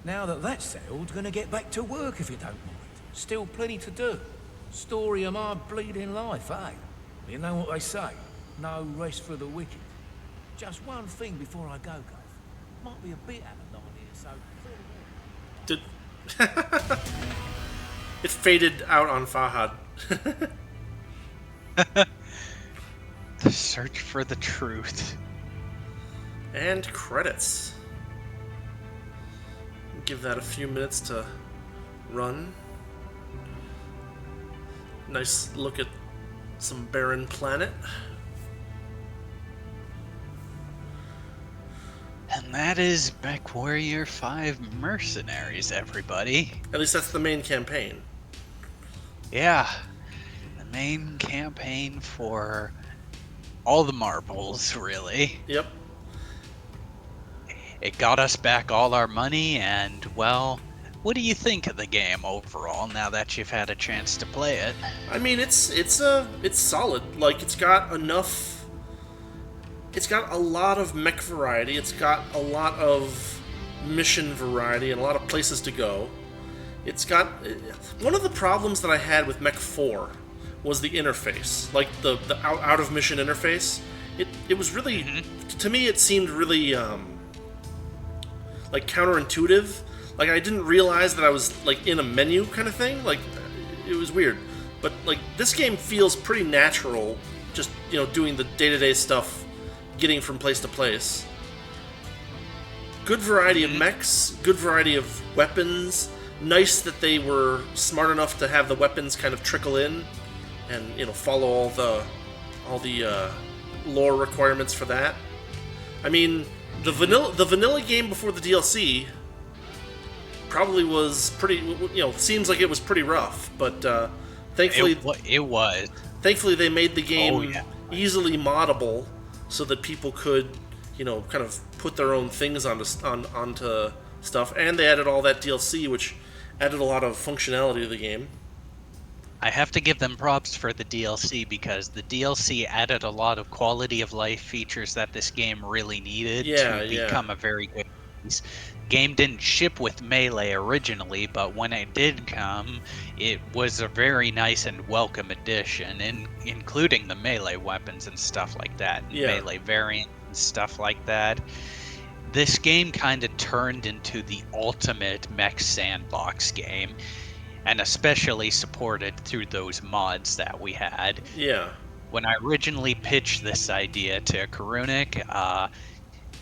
Now that that's settled, gonna get back to work if you don't mind. Still plenty to do. Story of my bleeding life, eh? You know what they say, no rest for the wicked. Just one thing before I go, Gov. Might be a bit out of line here, so... It faded out on Fahad. The search for the truth. And credits. Give that a few minutes to run. Nice look at some barren planet. And that is Mech Warrior 5 Mercenaries, everybody. At least that's the main campaign. Yeah. The main campaign for all the marbles, really. Yep. It got us back all our money, and, well, what do you think of the game overall, now that you've had a chance to play it? I mean, it's solid. Like, it's got enough... It's got a lot of mech variety, it's got a lot of mission variety, and a lot of places to go. It's got... One of the problems that I had with Mech 4 was the interface. Like, the out-of-mission interface. It was really... To me, it seemed really, like, counterintuitive. Like, I didn't realize that I was, like, in a menu kind of thing. Like, it was weird. But, like, this game feels pretty natural, just, you know, doing the day-to-day stuff, getting from place to place. Good variety of mechs, good variety of weapons. Nice that they were smart enough to have the weapons kind of trickle in and, you know, follow all the lore requirements for that. I mean, the vanilla game before the DLC probably was pretty, you know, seems like it was pretty rough, but thankfully it was. Thankfully they made the game easily moddable so that people could, you know, kind of put their own things onto stuff, and they added all that DLC, which added a lot of functionality to the game. I have to give them props for the DLC, because the DLC added a lot of quality of life features that this game really needed to become a very good piece. Game didn't ship with Melee originally, but when it did come, it was a very nice and welcome addition, including the Melee weapons and stuff like that, Melee variants and stuff like that. This game kind of turned into the ultimate mech sandbox game, and especially supported through those mods that we had. Yeah. When I originally pitched this idea to Karunik,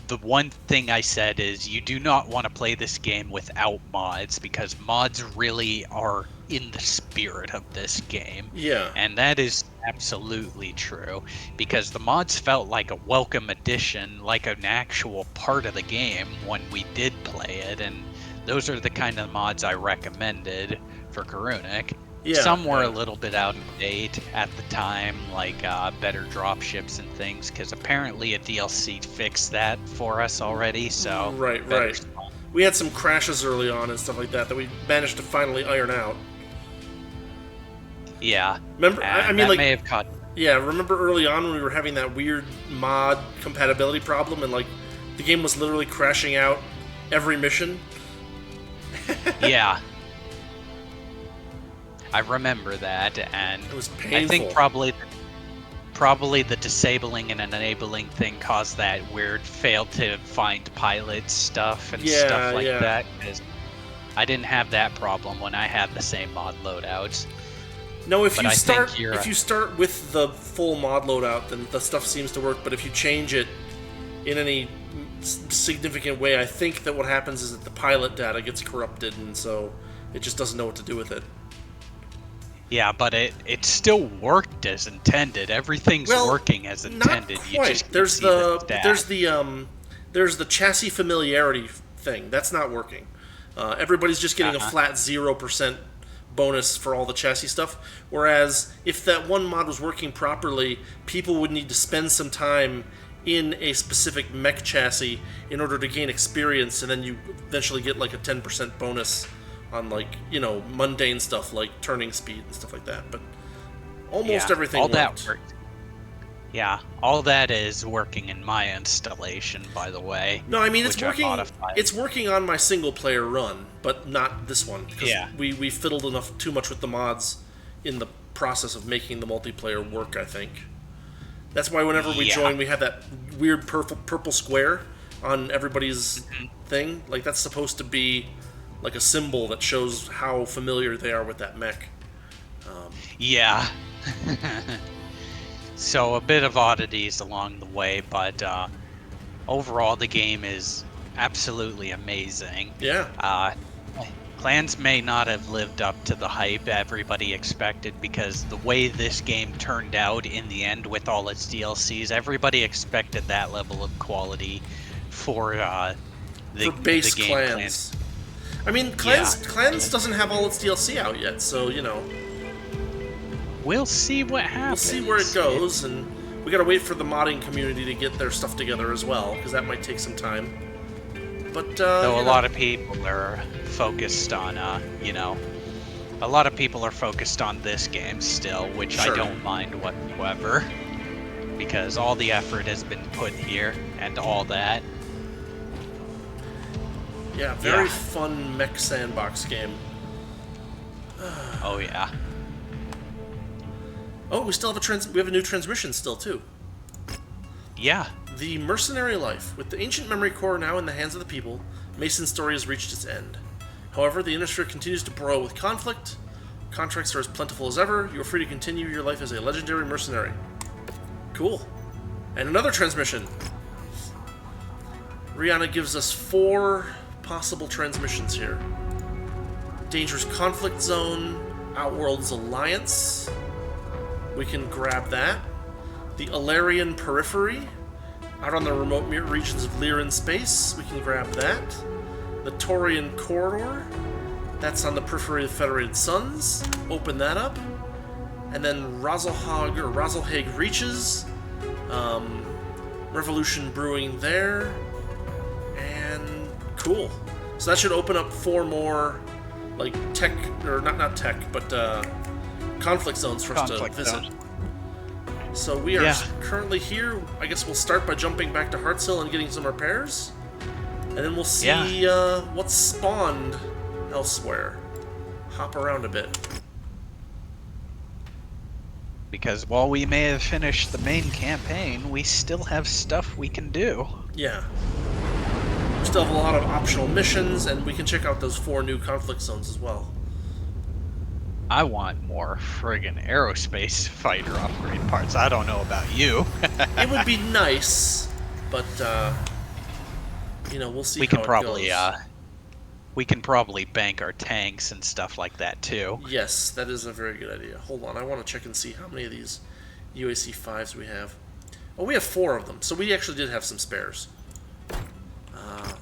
the one thing I said is you do not want to play this game without mods, because mods really are in the spirit of this game. Yeah. And that is absolutely true, because the mods felt like a welcome addition, like an actual part of the game when we did play it, and those are the kind of mods I recommended for Karunik. Yeah, Some were yeah. a little bit out of date at the time, like better dropships and things, because apparently a DLC fixed that for us already. So Right. better We had some crashes early on and stuff like that we managed to finally iron out. Yeah. Remember, I mean, that like, may have caught. yeah, remember early on when we were having that weird mod compatibility problem and, like, the game was literally crashing out every mission? Yeah. I remember that, and it was painful. I think probably the disabling and enabling thing caused that weird fail to find pilot stuff and stuff like that, because I didn't have that problem when I had the same mod loadouts. No, if you start with the full mod loadout, then the stuff seems to work. But if you change it in any significant way, I think that what happens is that the pilot data gets corrupted, and so it just doesn't know what to do with it. Yeah, but it still worked as intended. Everything's working as intended. Not quite. You just there's the chassis familiarity thing. That's not working. Everybody's just getting a flat 0% bonus for all the chassis stuff. Whereas if that one mod was working properly, people would need to spend some time in a specific mech chassis in order to gain experience, and then you eventually get like a 10% bonus on, like, you know, mundane stuff like turning speed and stuff like that. But almost everything all worked. that worked. Yeah, all that is working in my installation, by the way. No, I mean, it's working. It's working on my single-player run, but not this one. Because we fiddled too much with the mods in the process of making the multiplayer work, I think. That's why whenever we join, we have that weird purple square on everybody's thing. Like, that's supposed to be like a symbol that shows how familiar they are with that mech. Yeah. So a bit of oddities along the way, but overall the game is absolutely amazing. Yeah. Clans may not have lived up to the hype everybody expected, because the way this game turned out in the end with all its DLCs, everybody expected that level of quality for the base game Clans. I mean, Clans doesn't have all its DLC out yet, so, you know. We'll see what happens. We'll see where it goes, and we gotta wait for the modding community to get their stuff together as well, because that might take some time. But, though a lot of people are focused on, you know, a lot of people are focused on this game still, which I don't mind whatsoever, because all the effort has been put here and all that. Yeah, very fun mech sandbox game. Oh yeah. Oh, we still have we have a new transmission still too. Yeah. The Mercenary Life. With the ancient memory core now in the hands of the people, Mason's story has reached its end. However, the industry continues to broil with conflict. Contracts are as plentiful as ever. You are free to continue your life as a legendary mercenary. Cool. And another transmission. Rihanna gives us 4 possible transmissions here. Dangerous Conflict Zone, Outworld's Alliance. We can grab that. The Alarian Periphery, out on the remote regions of Lyran space. We can grab that. The Taurian Corridor, that's on the periphery of the Federated Suns. Open that up. And then Razelhague Reaches. Revolution Brewing there. And cool. So that should open up 4 more, like, tech, or not tech, but conflict zones for us to visit. So we are currently here. I guess we'll start by jumping back to Hartshill and getting some repairs. And then we'll see what's spawned elsewhere. Hop around a bit. Because while we may have finished the main campaign, we still have stuff we can do. Yeah. We still have a lot of optional missions, and we can check out those 4 new conflict zones as well. I want more friggin' aerospace fighter upgrade parts. I don't know about you. It would be nice, but you know, we'll see We how can it probably goes. we can probably bank our tanks and stuff like that too. Yes, that is a very good idea. Hold on, I want to check and see how many of these UAC 5s we have. Oh, we have 4 of them, so we actually did have some spares.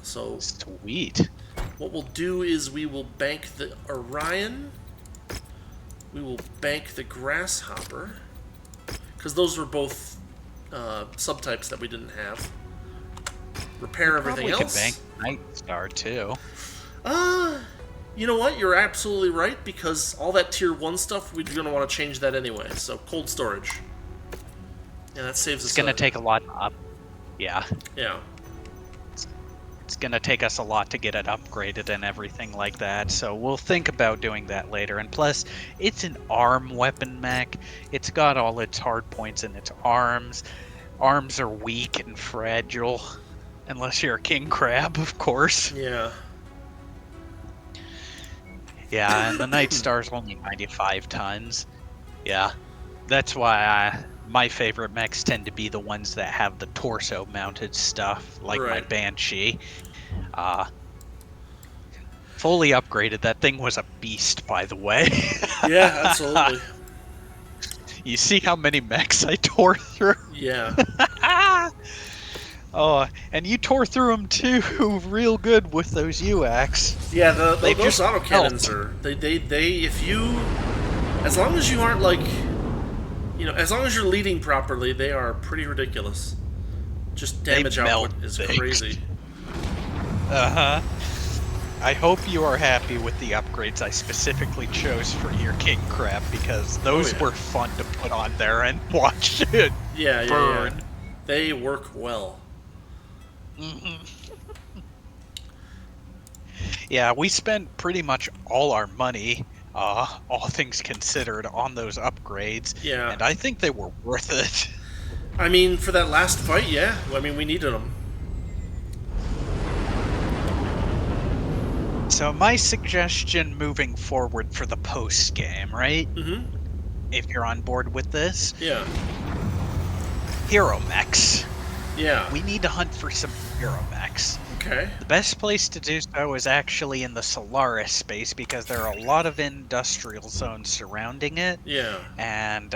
So Sweet. what we'll do is we will bank the Orion. We will bank the Grasshopper, because those were both subtypes that we didn't have. Repair everything Probably else. can bank Night Star too. You know what? You're absolutely right, because all that tier 1 stuff, we're going to want to change that anyway. So cold storage. Yeah, that saves us. It's gonna take a lot up. Yeah. Yeah. It's gonna take us a lot to get it upgraded and everything like that, so we'll think about doing that later. And plus, it's an arm weapon mech. It's got all its hard points in its arms. Arms are weak and fragile, unless you're a king crab, of course. Yeah. Yeah, and the Night Star's only 95 tons. Yeah, that's why my favorite mechs tend to be the ones that have the torso-mounted stuff, like my Right. Banshee. Fully upgraded. That thing was a beast, by the way. Yeah, absolutely. You see how many mechs I tore through? Yeah. Oh, and you tore through them too, real good with those UACs. Yeah, They've those just autocannons helped. are if you, as long as you aren't like, you know, as long as you're leading properly, they are pretty ridiculous. Just damage melt output is things. crazy. Uh-huh. I hope you are happy with the upgrades I specifically chose for your King Crab, because those were fun to put on there and watch it burn. Yeah. They work well. Yeah, we spent pretty much all our money, all things considered, on those upgrades. Yeah. And I think they were worth it. I mean, for that last fight, yeah. I mean, we needed them. So my suggestion moving forward for the post game, right? Mm-hmm. If you're on board with this. Yeah. Hero mechs. Yeah. We need to hunt for some hero mechs. Okay. The best place to do so is actually in the Solaris space, because there are a lot of industrial zones surrounding it. Yeah. And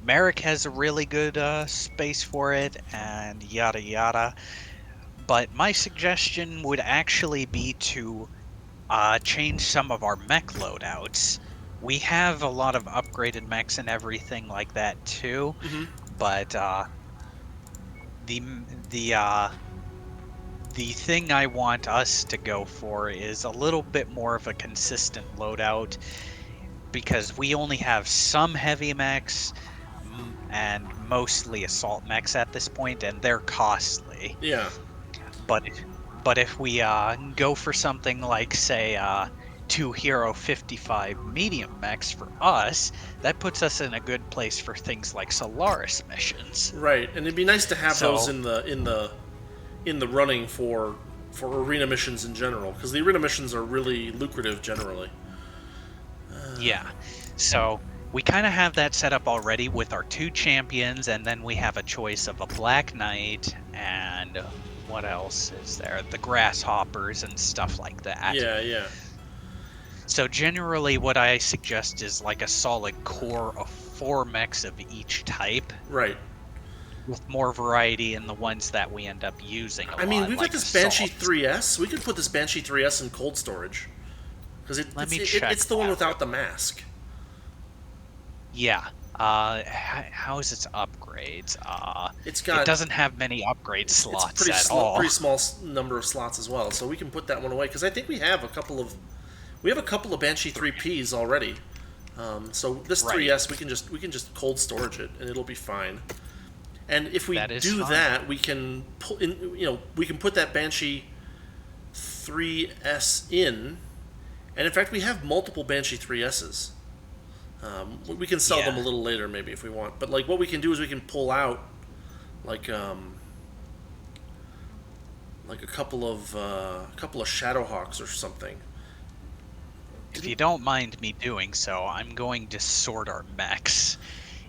Merrick has a really good space for it, and yada yada. But my suggestion would actually be to change some of our mech loadouts. We have a lot of upgraded mechs and everything like that too, but the thing I want us to go for is a little bit more of a consistent loadout, because we only have some heavy mechs and mostly assault mechs at this point, and they're costly. Yeah. But if we go for something like, say, 2 Hero 55 medium mechs for us, that puts us in a good place for things like Solaris missions. Right, and it'd be nice to have those in the running for arena missions in general, because the arena missions are really lucrative generally. Yeah, so we kind of have that set up already with our 2 champions, and then we have a choice of a Black Knight and what else is there? The Grasshoppers and stuff like that. Yeah. So generally what I suggest is like a solid core of 4 mechs of each type. Right. With more variety in the ones that we end up using a I mean, lot, we've like got this assault. Banshee 3S. We could put this Banshee 3S in cold storage. Because it's the one without the mask. Yeah. How is its upgrades? It doesn't have many upgrade slots at all. Pretty small number of slots as well, so we can put that one away, because I think we have a couple of Banshee 3Ps already. So this 3S, we can just cold storage it, and it'll be fine. And if we do that, we can pull in, we can put that Banshee 3S in, and in fact, we have multiple Banshee 3Ss. We can sell them a little later, maybe, if we want. But like, what we can do is we can pull out like a couple of Shadowhawks or something. If you don't mind me doing so, I'm going to sort our mechs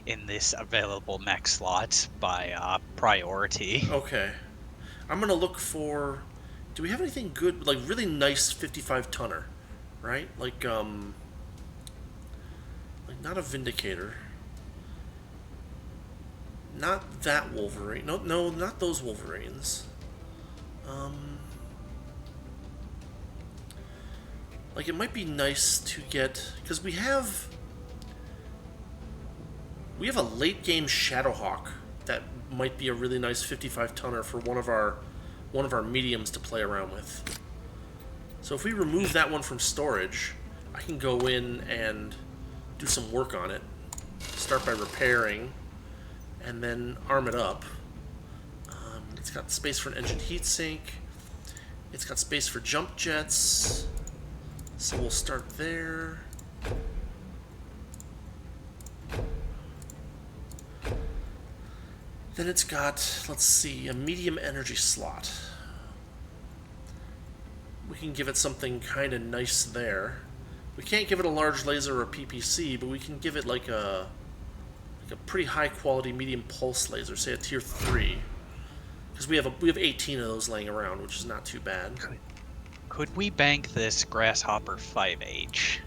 in this available mech slots by priority. Okay. I'm gonna look for. Do we have anything good, like really nice 55 tonner, right? Like not a Vindicator. Not that Wolverine. No, not those Wolverines. Like, it might be nice to get, because we have a late game Shadowhawk that might be a really nice 55 tonner for one of our mediums to play around with. So if we remove that one from storage, I can go in and do some work on it. Start by repairing, and then arm it up. It's got space for an engine heatsink. It's got space for jump jets. So we'll start there. Then it's got, let's see, a medium energy slot. We can give it something kind of nice there. We can't give it a large laser or a PPC, but we can give it like a pretty high quality medium pulse laser, say a tier 3. Because we have 18 of those laying around, which is not too bad. Could we bank this Grasshopper 5H?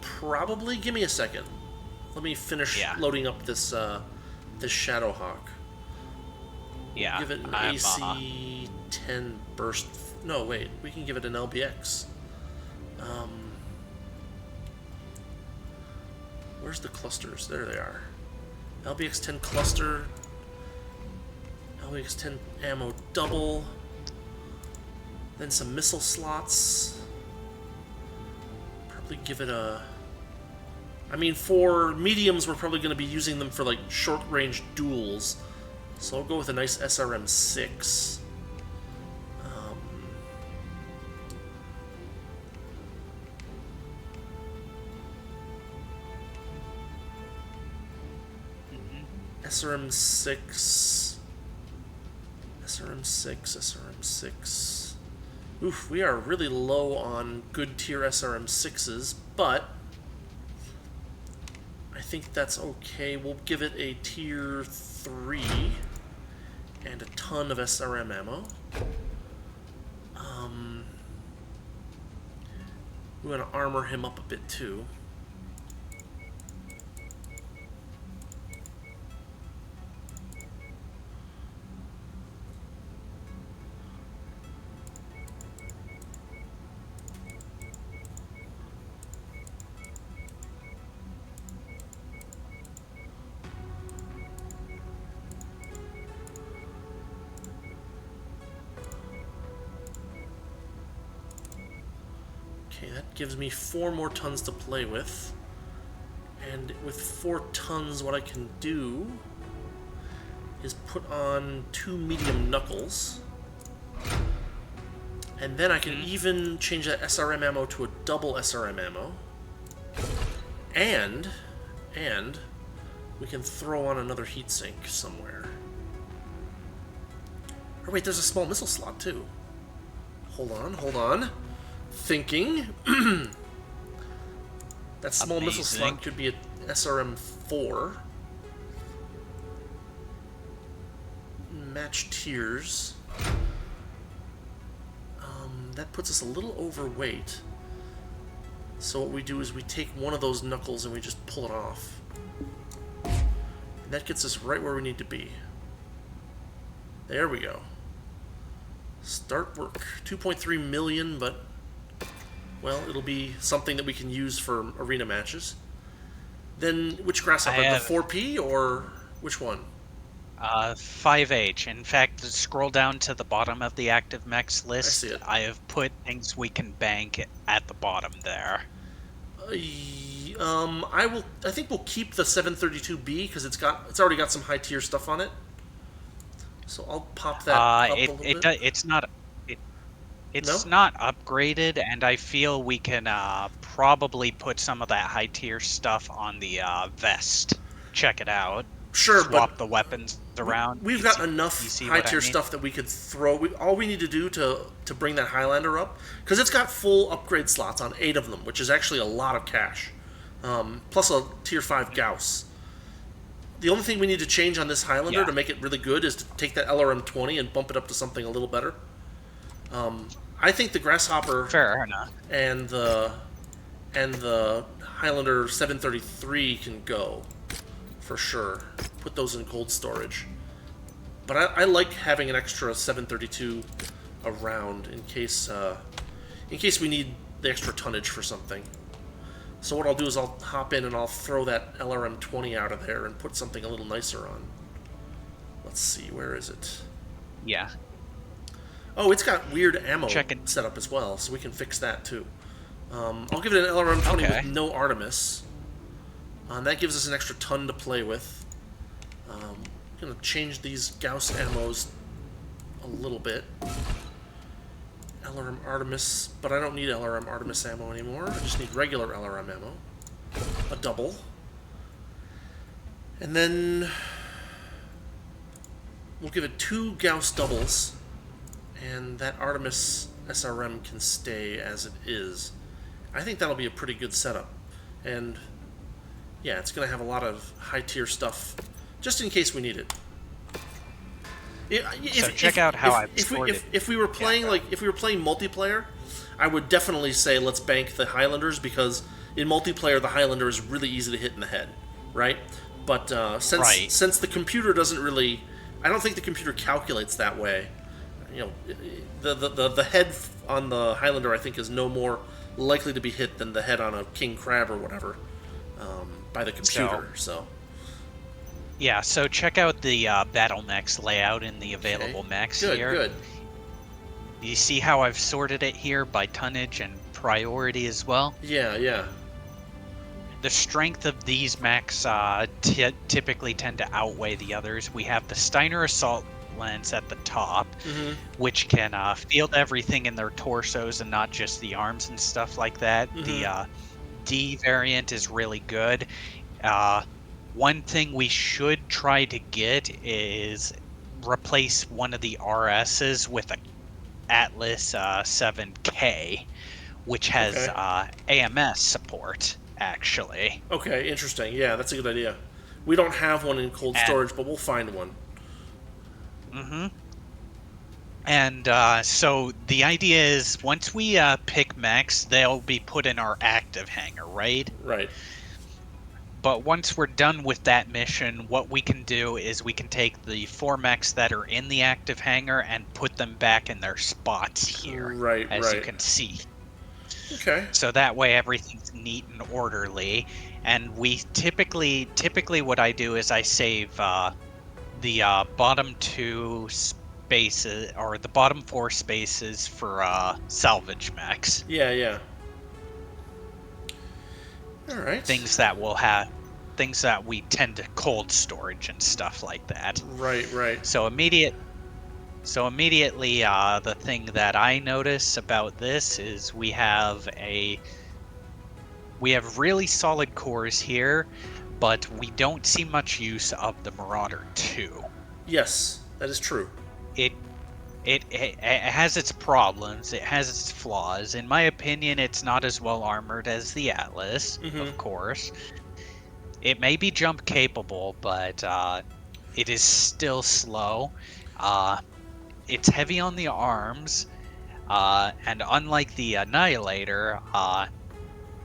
Probably. Give me a second. Let me finish loading up this this Shadowhawk. Yeah. Give it an AC 10 burst. No, wait. We can give it an LBX. Where's the clusters? There they are. LBX 10 cluster. LBX 10 ammo double. Then some missile slots. Probably give it a... I mean, for mediums, we're probably going to be using them for, like, short-range duels. So I'll go with a nice SRM-6. SRM-6... SRM-6... Oof, we are really low on good tier SRM-6s, but I think that's okay. We'll give it a tier 3 and a ton of SRM ammo. We want to armor him up a bit too. Okay, that gives me 4 more tons to play with. And with 4 tons, what I can do is put on 2 medium knuckles. And then I can even change that SRM ammo to a double SRM ammo. And we can throw on another heatsink somewhere. Or wait, there's a small missile slot too. Hold on. Thinking. That small missile slot could be a SRM-4. Match tiers. That puts us a little overweight. So what we do is we take one of those knuckles and we just pull it off. And that gets us right where we need to be. There we go. Start work. 2.3 million, but well, it'll be something that we can use for arena matches. Then, which grasshopper? The 4P or which one? 5H. In fact, scroll down to the bottom of the active mechs list. I see it. I have put things we can bank at the bottom there. I think we'll keep the 732B because it's already got some high tier stuff on it. So I'll pop that up a little bit. It's not upgraded, and I feel we can probably put some of that high tier stuff on the vest. Check it out. Sure, swap the weapons around. We've got enough high tier stuff that we could throw. All we need to do to bring that Highlander up, because it's got full upgrade slots on 8 of them, which is actually a lot of cash, plus a tier 5 Gauss. The only thing we need to change on this Highlander to make it really good is to take that LRM-20 and bump it up to something a little better. I think the Grasshopper Fair enough. and the Highlander 733 can go for sure. Put those in cold storage. But I like having an extra 732 around in case we need the extra tonnage for something. So what I'll do is I'll hop in and I'll throw that LRM-20 out of there and put something a little nicer on. Let's see, where is it? Yeah. Oh, it's got weird ammo Checking. set up as well, so we can fix that too. I'll give it an LRM-20 Okay. with no Artemis. And that gives us an extra ton to play with. I'm going to change these Gauss ammos a little bit. LRM Artemis, but I don't need LRM Artemis ammo anymore. I just need regular LRM ammo. A double. And then we'll give it 2 Gauss doubles, and that Artemis SRM can stay as it is. I think that'll be a pretty good setup. And yeah, it's going to have a lot of high-tier stuff, just in case we need it. So check out how I've sorted. If we were playing if we were playing multiplayer, I would definitely say let's bank the Highlanders, because in multiplayer the Highlander is really easy to hit in the head, right? But since the computer doesn't really, I don't think the computer calculates that way. You know, the head on the Highlander I think is no more likely to be hit than the head on a King Crab or whatever by the computer. So. Yeah, so check out the Battle Mechs layout in the available mechs here. Good. You see how I've sorted it here by tonnage and priority as well? Yeah. The strength of these mechs typically tend to outweigh the others. We have the Steiner Assault Lance at the top, which can field everything in their torsos and not just the arms and stuff like that. The D variant is really good. One thing we should try to get is replace one of the RSs with a Atlas 7K, which has AMS support, actually. Okay, interesting. Yeah, that's a good idea. We don't have one in cold storage, but we'll find one. And so the idea is once we pick mechs, they'll be put in our active hangar, right? Right. But once we're done with that mission, what we can do is we can take the 4 mechs that are in the active hangar and put them back in their spots here, as you can see. Okay. So that way everything's neat and orderly. And we typically what I do is I save the bottom 2 spaces, or the bottom 4 spaces for salvage mechs. Yeah. All right. Things that we tend to cold storage and stuff like that. Right. So immediately, the thing that I notice about this is we have really solid cores here, but we don't see much use of the Marauder 2. Yes, that is true. It has its problems, it has its flaws. In my opinion, it's not as well armored as the Atlas, of course. It may be jump capable, but it is still slow. It's heavy on the arms, and unlike the Annihilator,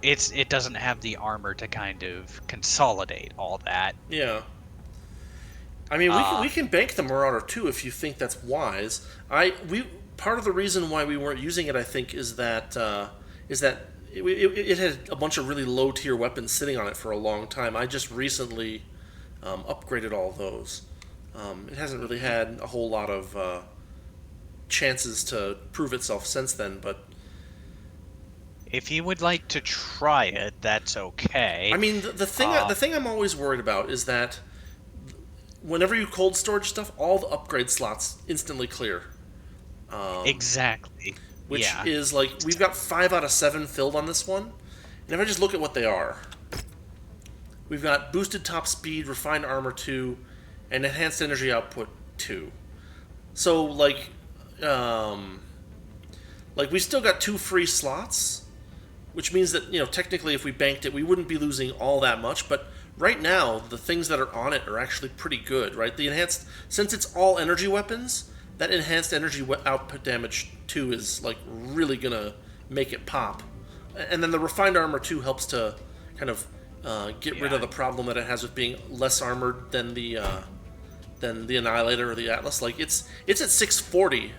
it doesn't have the armor to kind of consolidate all that. Yeah. I mean, we can bank the Marauder too if you think that's wise. Part of the reason why we weren't using it, I think, is that it had a bunch of really low tier weapons sitting on it for a long time. I just recently upgraded all those. It hasn't really had a whole lot of chances to prove itself since then, but if you would like to try it, that's okay. I mean, the thing I'm always worried about is that whenever you cold storage stuff, all the upgrade slots instantly clear. Exactly. Which is like, we've got 5 out of 7 filled on this one. And if I just look at what they are, we've got boosted top speed, refined armor 2, and enhanced energy output 2. So we still got 2 free slots, which means that, technically if we banked it, we wouldn't be losing all that much, but right now, the things that are on it are actually pretty good, right? The enhanced, since it's all energy weapons, that enhanced energy output damage too is like really gonna make it pop. And then the refined armor too helps to kind of get rid of the problem that it has with being less armored than the Annihilator or the Atlas. Like it's at 640,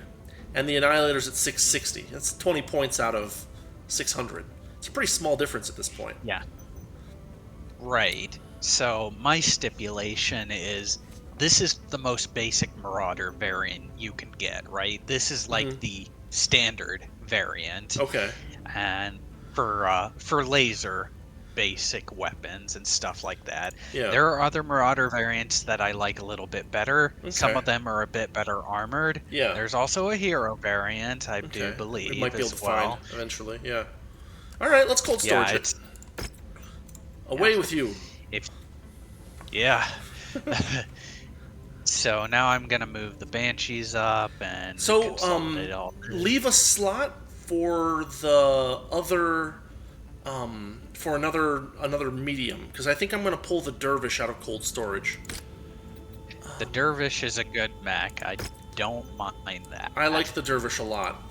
and the Annihilator's at 660. That's 20 points out of 600. It's a pretty small difference at this point. Yeah. Right. So my stipulation is this is the most basic Marauder variant you can get, right? This is like the standard variant. Okay. And for laser basic weapons and stuff like that. Yeah. There are other Marauder variants that I like a little bit better. Okay. Some of them are a bit better armored. Yeah. There's also a hero variant, I do believe, we might be able to as well. find eventually. Yeah. All right, let's cold storage it. Away with you. Yeah. So now I'm gonna move the Banshees up and consolidate all this. Leave a slot for the other for another medium, because I think I'm gonna pull the Dervish out of cold storage. The Dervish is a good mech. I don't mind that. I like the Dervish a lot.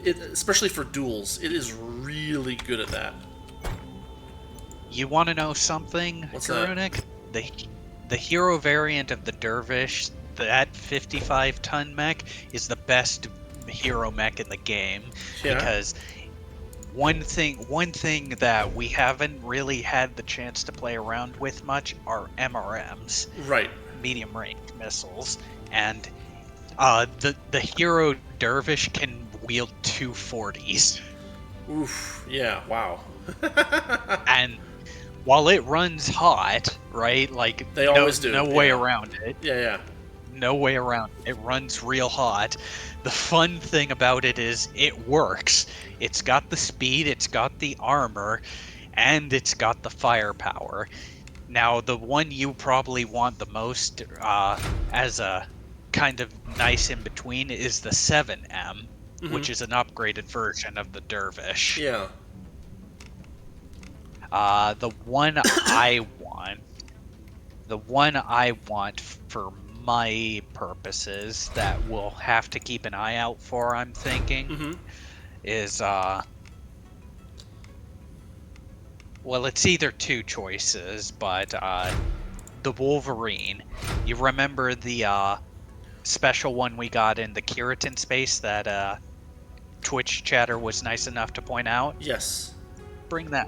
Especially for duels. It is really good at that. You want to know something, What's Karunik? The hero variant of the Dervish, that 55-ton mech, is the best hero mech in the game. Yeah. Because one thing that we haven't really had the chance to play around with much are MRMs. Right. Medium range missiles. And the hero Dervish can wield 240s. Oof. Yeah, wow. And while it runs hot, right? Like they always do. No way around it. Yeah. No way around it. It runs real hot. The fun thing about it is it works. It's got the speed, it's got the armor, and it's got the firepower. Now, the one you probably want the most as a kind of nice in between is the 7M, which is an upgraded version of the Dervish. Yeah. The one I want for my purposes that we'll have to keep an eye out for, I'm thinking, is well, it's either two choices, but the Wolverine. You remember the special one we got in the Keratin space that Twitch chatter was nice enough to point out? Yes. Bring that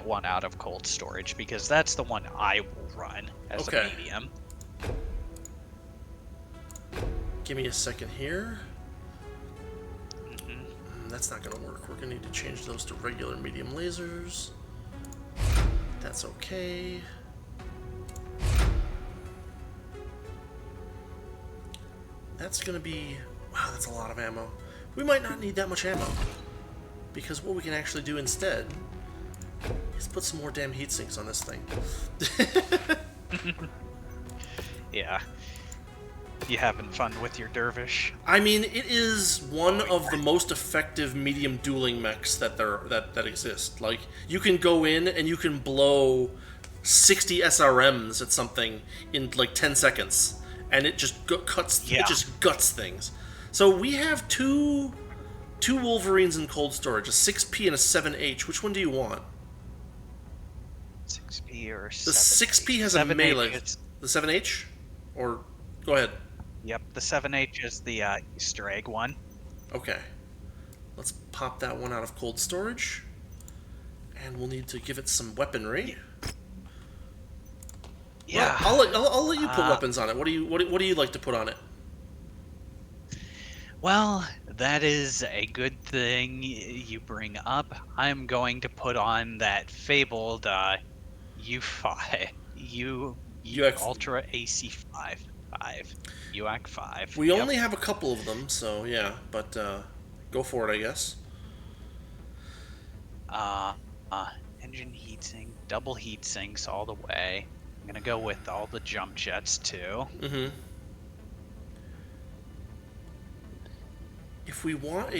one out of cold storage, because that's the one I will run as a medium. Give me a second here. That's not going to work. We're going to need to change those to regular medium lasers. That's okay. That's going to be... Wow, that's a lot of ammo. We might not need that much ammo, because what we can actually do instead is put some more damn heat sinks on this thing. Yeah. You having fun with your Dervish? I mean, it is one of the most effective medium dueling mechs that exist. Like, you can go in and you can blow 60 SRMs at something in like 10 seconds, and it just guts things. So we have two Wolverines in cold storage, a 6P and a 7H. Which one do you want? 6P or 7H? The 6P has a melee. The 7H? Or go ahead. Yep, the 7H is the Easter egg one. Okay. Let's pop that one out of cold storage. And we'll need to give it some weaponry. Yeah. Well, I'll let you put weapons on it. What do you like to put on it? Well, that is a good thing you bring up. I'm going to put on that fabled U5 Ultra AC5. UAC 5. We only have a couple of them, so yeah, but go for it, I guess. Engine heatsink, double heatsinks all the way. I'm gonna go with all the jump jets too. If we want a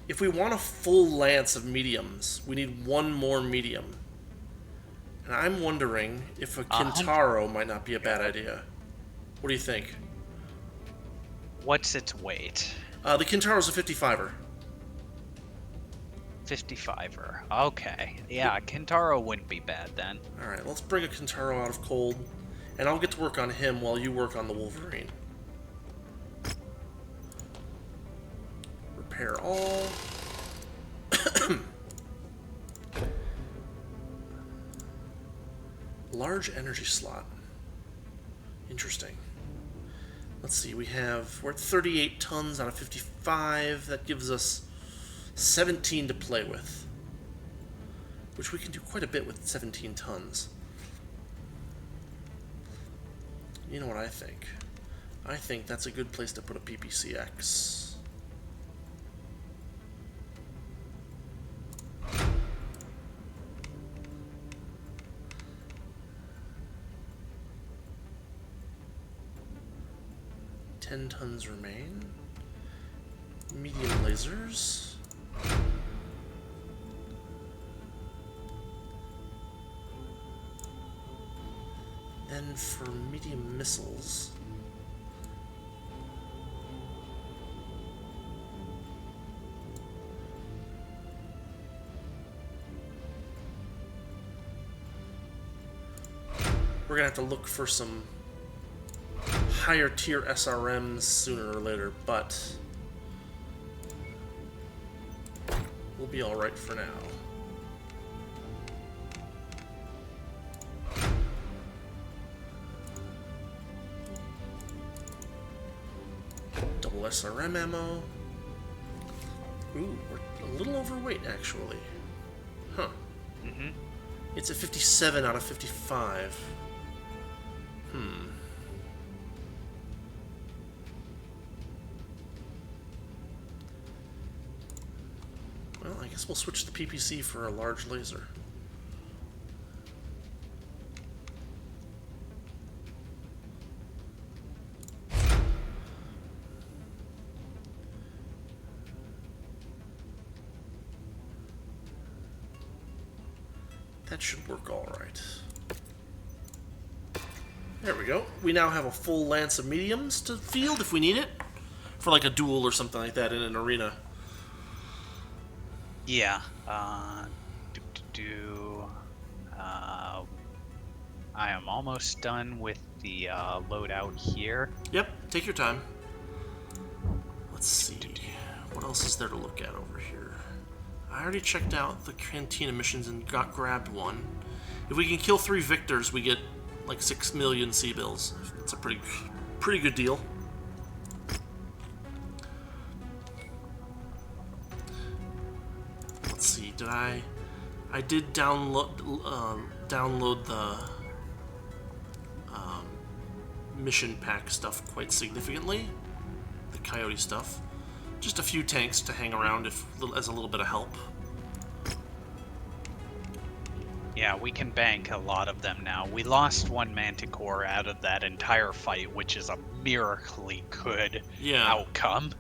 if we want a full lance of mediums, we need one more medium. And I'm wondering if a Kintaro might not be a bad idea. What do you think? What's its weight? The Kintaro's a 55er. 55er. Okay. Yeah, Kintaro wouldn't be bad then. Alright, let's bring a Kintaro out of cold, and I'll get to work on him while you work on the Wolverine. Repair all. Large energy slot. Interesting. Let's see, we're at 38 tons out of 55. That gives us 17 to play with, which we can do quite a bit with 17 tons. You know what I think? I think that's a good place to put a PPCX. Tons remain. Medium lasers. And for medium missiles, we're gonna have to look for some higher tier SRMs sooner or later, but we'll be alright for now. Double SRM ammo. Ooh, we're a little overweight actually. Huh. Mm-hmm. It's a 57 out of 55. Well, I guess we'll switch the PPC for a large laser. That should work all right. There we go. We now have a full lance of mediums to field if we need it, for like a duel or something like that in an arena. Yeah. I am almost done with the loadout here. Yep, take your time. Let's see. What else is there to look at over here? I already checked out the Cantina missions and grabbed one. If we can kill 3 Victors, we get like 6 million C-bills. It's a pretty good deal. Let's see, I did download the mission pack stuff quite significantly. The Coyote stuff. Just a few tanks to hang around as a little bit of help. Yeah, we can bank a lot of them now. We lost 1 Manticore out of that entire fight, which is a miraculously good outcome.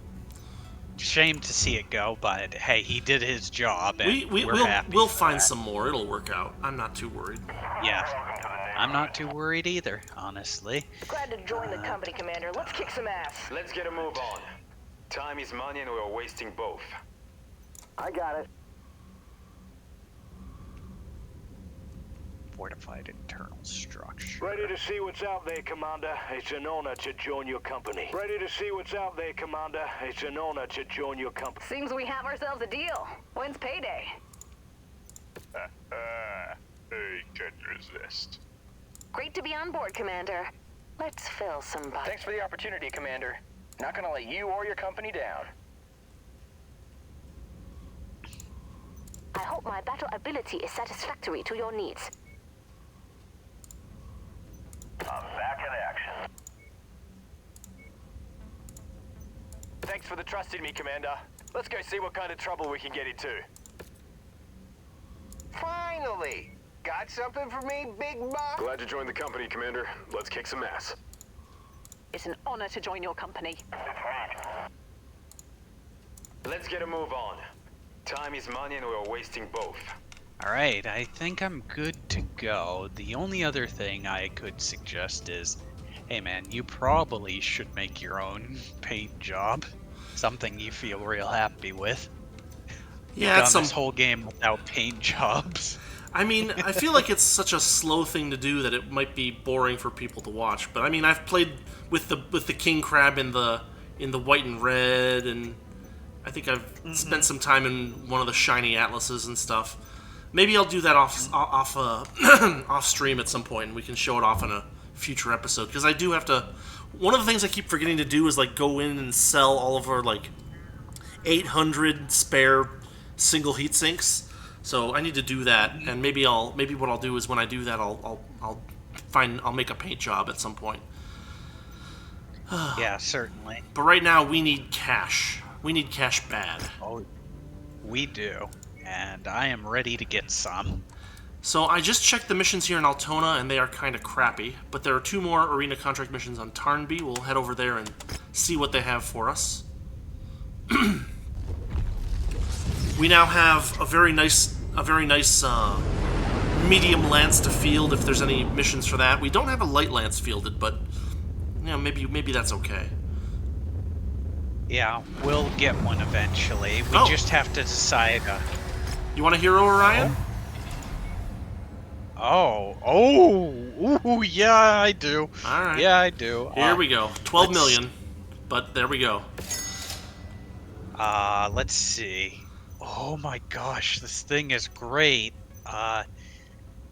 Shame to see it go, but hey, he did his job, and we're happy. We'll find some more. It'll work out. I'm not too worried. Yeah, I'm not too worried either, honestly. Glad to join the company, Commander. Let's kick some ass. Let's get a move on. Time is money and we're wasting both. I got it. Fortified internal structure. Ready to see what's out there, Commander. It's an honor to join your company. Ready to see what's out there, Commander. It's an honor to join your company. Seems we have ourselves a deal. When's payday? They can resist. Great to be on board, Commander. Let's fill some buckets. Thanks for the opportunity, Commander. Not gonna let you or your company down. I hope my battle ability is satisfactory to your needs. I'm back in action. Thanks for the trust in me, Commander. Let's go see what kind of trouble we can get into. Finally! Got something for me, Big Boss? Glad to join the company, Commander. Let's kick some ass. It's an honor to join your company. Let's get a move on. Time is money and we're wasting both. Alright, I think I'm good to go. The only other thing I could suggest is, Hey man, you probably should make your own paint job. Something you feel real happy with. Yeah, You've done this whole game without paint jobs. I mean, I feel like it's such a slow thing to do that it might be boring for people to watch. But I mean, I've played with the king crab in the white and red, and I think I've spent some time in one of the shiny atlases and stuff. Maybe I'll do that off stream at some point, and we can show it off in a future episode. Because I do have to. One of the things I keep forgetting to do is like go in and sell all of our like 800 spare single heat sinks. So I need to do that, and maybe what I'll do is when I do that, I'll make a paint job at some point. Yeah, certainly. But right now we need cash. We need cash bad. Oh, we do, and I am ready to get some. So I just checked the missions here in Altona, and they are kind of crappy. But there are 2 more arena contract missions on Tarnby. We'll head over there and see what they have for us. We now have a very nice medium lance to field if there's any missions for that. We don't have a light lance fielded, but you know, maybe that's okay. Yeah, we'll get one eventually. We just have to decide. You want a hero, Orion? Ooh, yeah, I do. All right. Yeah, I do. Here we go. 12 million, but there we go. Let's see. Oh my gosh, this thing is great.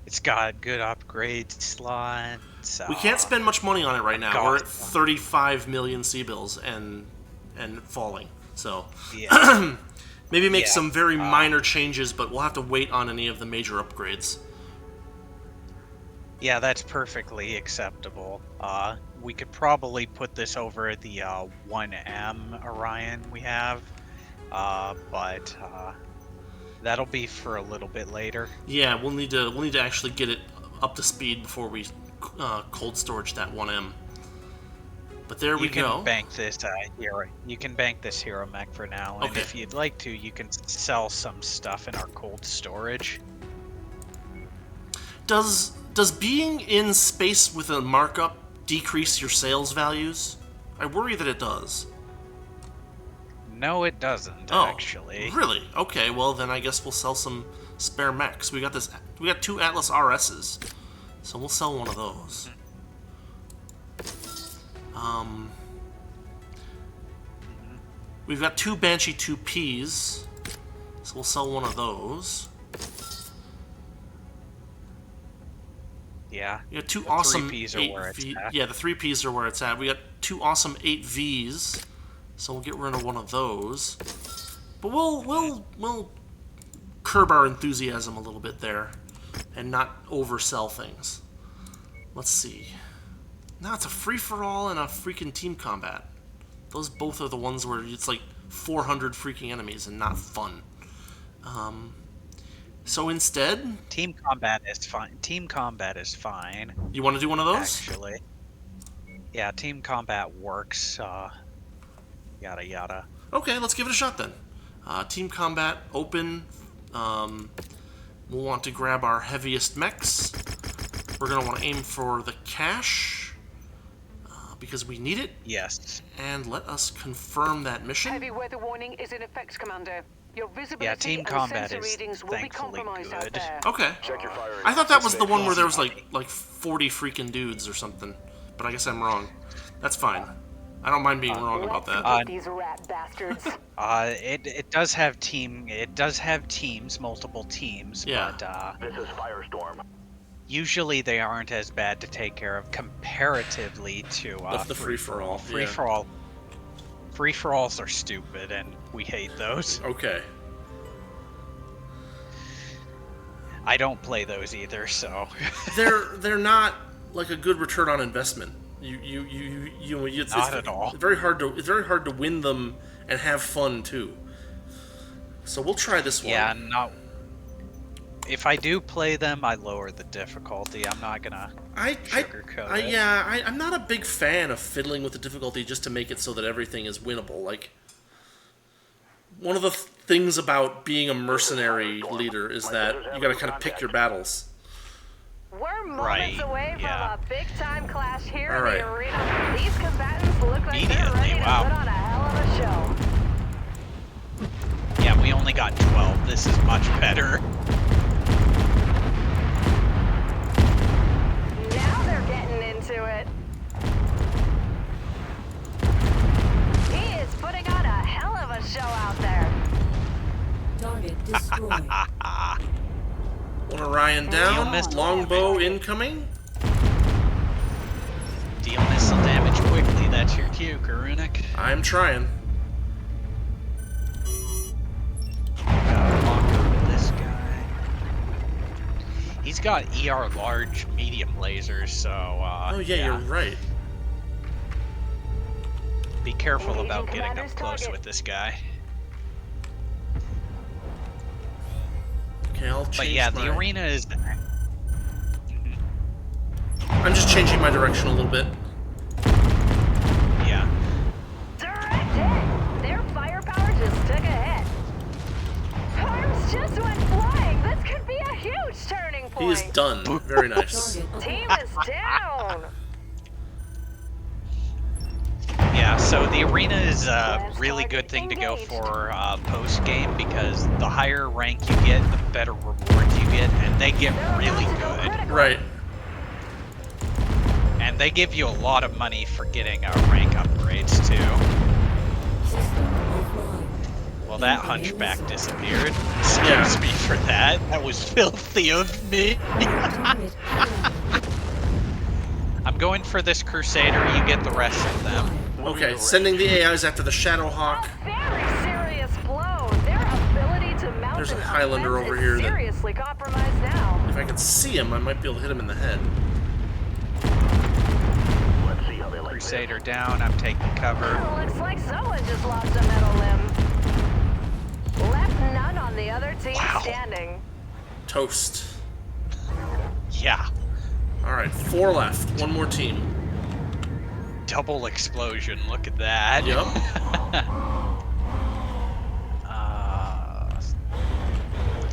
It's got good upgrade slots. We can't spend much money on it right now. We're at 35 million C-bills and falling. So yeah. maybe make some very minor changes, but we'll have to wait on any of the major upgrades. Yeah, that's perfectly acceptable. We could probably put this over the 1M Orion we have. But that'll be for a little bit later. Yeah, we'll need to actually get it up to speed before we cold storage that 1M. But there we go. You can bank this hero. You can bank this hero mech for now, and if you'd like to, you can sell some stuff in our cold storage. Does being in space with a markup decrease your sales values? I worry that it does. No, it doesn't, actually. Really? Okay, well then I guess we'll sell some spare mechs. We got 2 Atlas RSs, so we'll sell one of those. We've got 2 Banshee 2Ps, so we'll sell one of those. Yeah. We got 2 awesome 3Ps are where it's at. Yeah, the 3Ps are where it's at. We got 2 awesome 8Vs. So we'll get rid of one of those, but we'll curb our enthusiasm a little bit there, and not oversell things. Let's see. Now it's a free-for-all and a freaking team combat. Those both are the ones where it's like 400 freaking enemies and not fun. So instead, team combat is fine. Team combat is fine. You want to do one of those? Actually, yeah, team combat works. Yada yada. Okay, let's give it a shot then. Team combat, open. We'll want to grab our heaviest mechs. We're going to want to aim for the cash, because we need it. Yes. And let us confirm that mission. Heavy weather warning is in effect, Commander. Your visibility team and combat sensor is readings will be compromised out there. Okay. Check your fire I thought that was the one where there was like 40 freaking dudes or something, but I guess I'm wrong. That's fine. I don't mind being wrong about that. These rat bastards. It does have teams, multiple teams, yeah. But this is Firestorm. Usually they aren't as bad to take care of comparatively to the free-for-all. Free-for-all. Free-for-alls are stupid, and we hate those. Okay. I don't play those either, so they're not like a good return on investment. It's not at all. It's very hard to win them and have fun too. So we'll try this one. Yeah, if I do play them, I lower the difficulty. I'm not gonna sugarcoat it. I'm not a big fan of fiddling with the difficulty just to make it so that everything is winnable. Like, one of the things about being a mercenary leader is that you gotta kind of pick your battles. We're moments Right, away from yeah. a big-time clash here All in right. the arena. These combatants look like they're Immediately, ready to wow. put on a hell of a show. Yeah, we only got 12. This is much better. Now they're getting into it. He is putting on a hell of a show out there. Target destroyed. One Orion down. missile Longbow incoming. Deal missile damage quickly. That's your cue, Karunik. I'm trying. This guy. He's got ER large, medium lasers, so Oh yeah, you're right. Be careful Engaging about getting up commander's close target. with this guy. Okay, I'll change But yeah, my... the arena is. I'm just changing my direction a little bit. Yeah. Direct hit! Their firepower just took a hit. Arms just went flying. This could be a huge turning point. He is done. Very nice. Team is down. Yeah, so the arena is a really good thing to go for post-game because the higher rank you get, the better rewards you get, and they get really good. Right. And they give you a lot of money for getting rank upgrades, too. Well, that hunchback disappeared. Excuse me for that. That was filthy of me. I'm going for this Crusader. You get the rest of them. Okay, sending the AIs after the Shadowhawk. Very serious blow. Their ability to mount There's a an Highlander offense over is here that- seriously compromised now. If I can see him, I might be able to hit him in the head. Crusader down. I'm taking cover. Looks like someone just lost a metal limb. Left none on the other team standing. Toast. Yeah. Alright, 4 left. One more team. Double explosion. Look at that. Yep.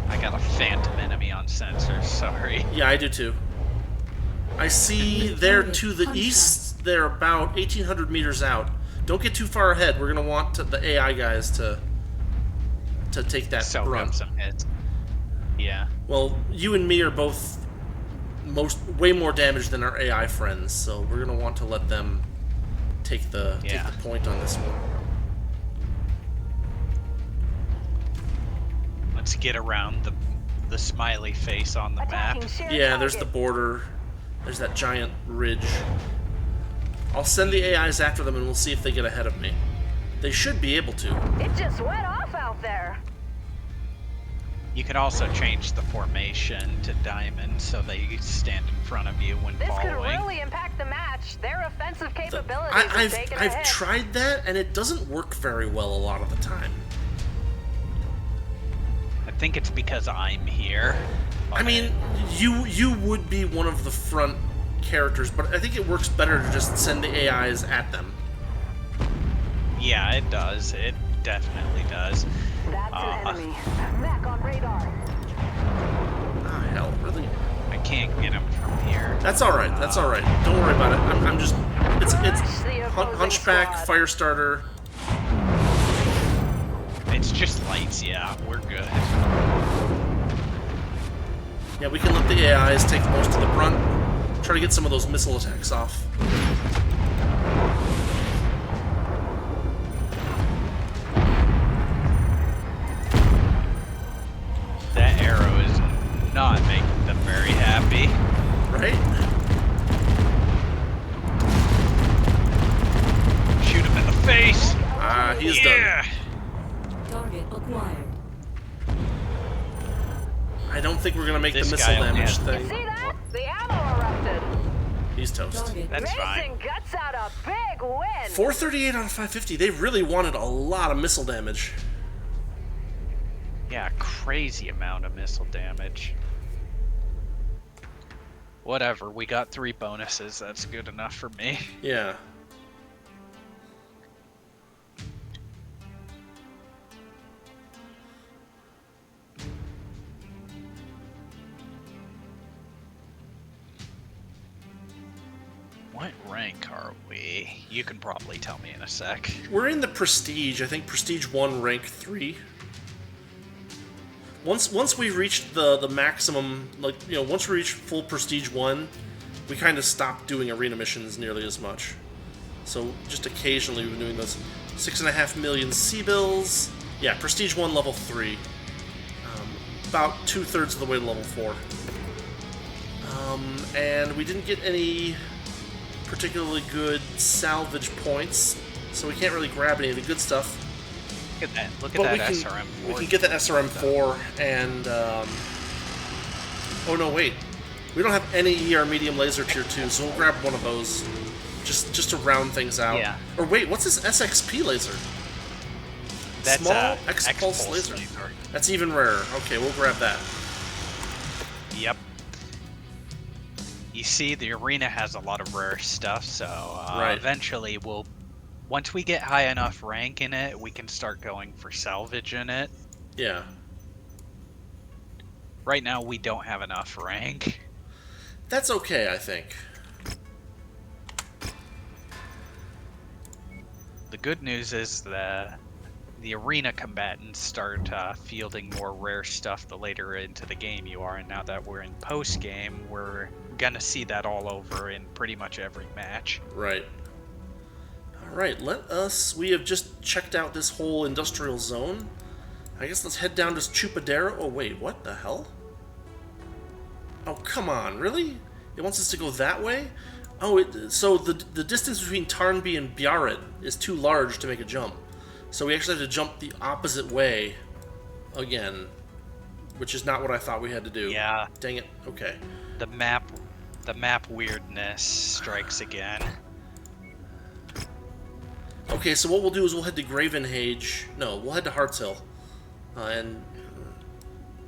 I got a phantom enemy on sensor. Sorry. Yeah, I do too. I see they're to the east. They're about 1,800 meters out. Don't get too far ahead. We're gonna want the AI guys to take that Soak run. up some hits. Yeah. Well, you and me are both way more damage than our AI friends, so we're gonna want to let them take the point on this one. Let's get around the smiley face on the map. Yeah, there's the border. There's that giant ridge. I'll send the AIs after them and we'll see if they get ahead of me. They should be able to. It just went off out there. You can also change the formation to diamond so they stand in front of you when This could following. really impact the match. Their offensive capabilities have taken a I've hit. tried that and it doesn't work very well a lot of the time. I think it's because I'm here. I mean, you would be one of the front characters, but I think it works better to just send the AIs at them. Yeah, it does. It definitely does. That's an enemy. Mech on radar. Ah, hell, really? I can't get him from here. That's all right. That's all right. Don't worry about it. I'm just. It's Hunchback, Firestarter. It's just lights. Yeah, we're good. Yeah, we can let the AIs take most of the brunt. Try to get some of those missile attacks off. That arrow is not making them very happy. Right? Shoot him in the face. Ah, he's done. Target acquired. I don't think we're gonna make This the missile guy only damage has- thing. See that? The ammo erupted. He's toast. That's fine. Racing guts out a big win. 438 out of 550. They really wanted a lot of missile damage. Yeah, crazy amount of missile damage. Whatever, we got 3 bonuses. That's good enough for me. Yeah. What rank are we? You can probably tell me in a sec. We're in the Prestige. I think Prestige 1, rank 3. Once we reached the maximum, like, you know, once we reached full Prestige 1, we kind of stopped doing arena missions nearly as much. So just occasionally we've been doing those 6.5 million C-bills. Yeah, Prestige 1, level 3. About 2/3 of the way to level 4. And we didn't get any particularly good salvage points, so we can't really grab any of the good stuff. Look at that! Look at that SRM4. We can get that SRM4 and oh no, wait. We don't have any ER medium laser tier 2, so we'll grab one of those just to round things out. Yeah. Or wait, what's this SXP laser? That's Small X-Pulse laser. That's even rarer. Okay, we'll grab that. Yep. You see, the arena has a lot of rare stuff, so eventually once we get high enough rank in it, we can start going for salvage in it. Yeah. Right now, we don't have enough rank. That's okay, I think. The good news is that the arena combatants start fielding more rare stuff the later into the game you are, and now that we're in post-game, we're gonna see that all over in pretty much every match. Right. Alright, we have just checked out this whole industrial zone. I guess let's head down to Chupadero. Oh wait, what the hell? Oh, come on, really? It wants us to go that way? Oh, so the distance between Tarnby and Bjaret is too large to make a jump. So we actually have to jump the opposite way again, which is not what I thought we had to do. Yeah. Dang it. Okay. The map weirdness strikes again. Okay, so what we'll do is we'll head to Gravenhage. No, we'll head to Hearts Hill. And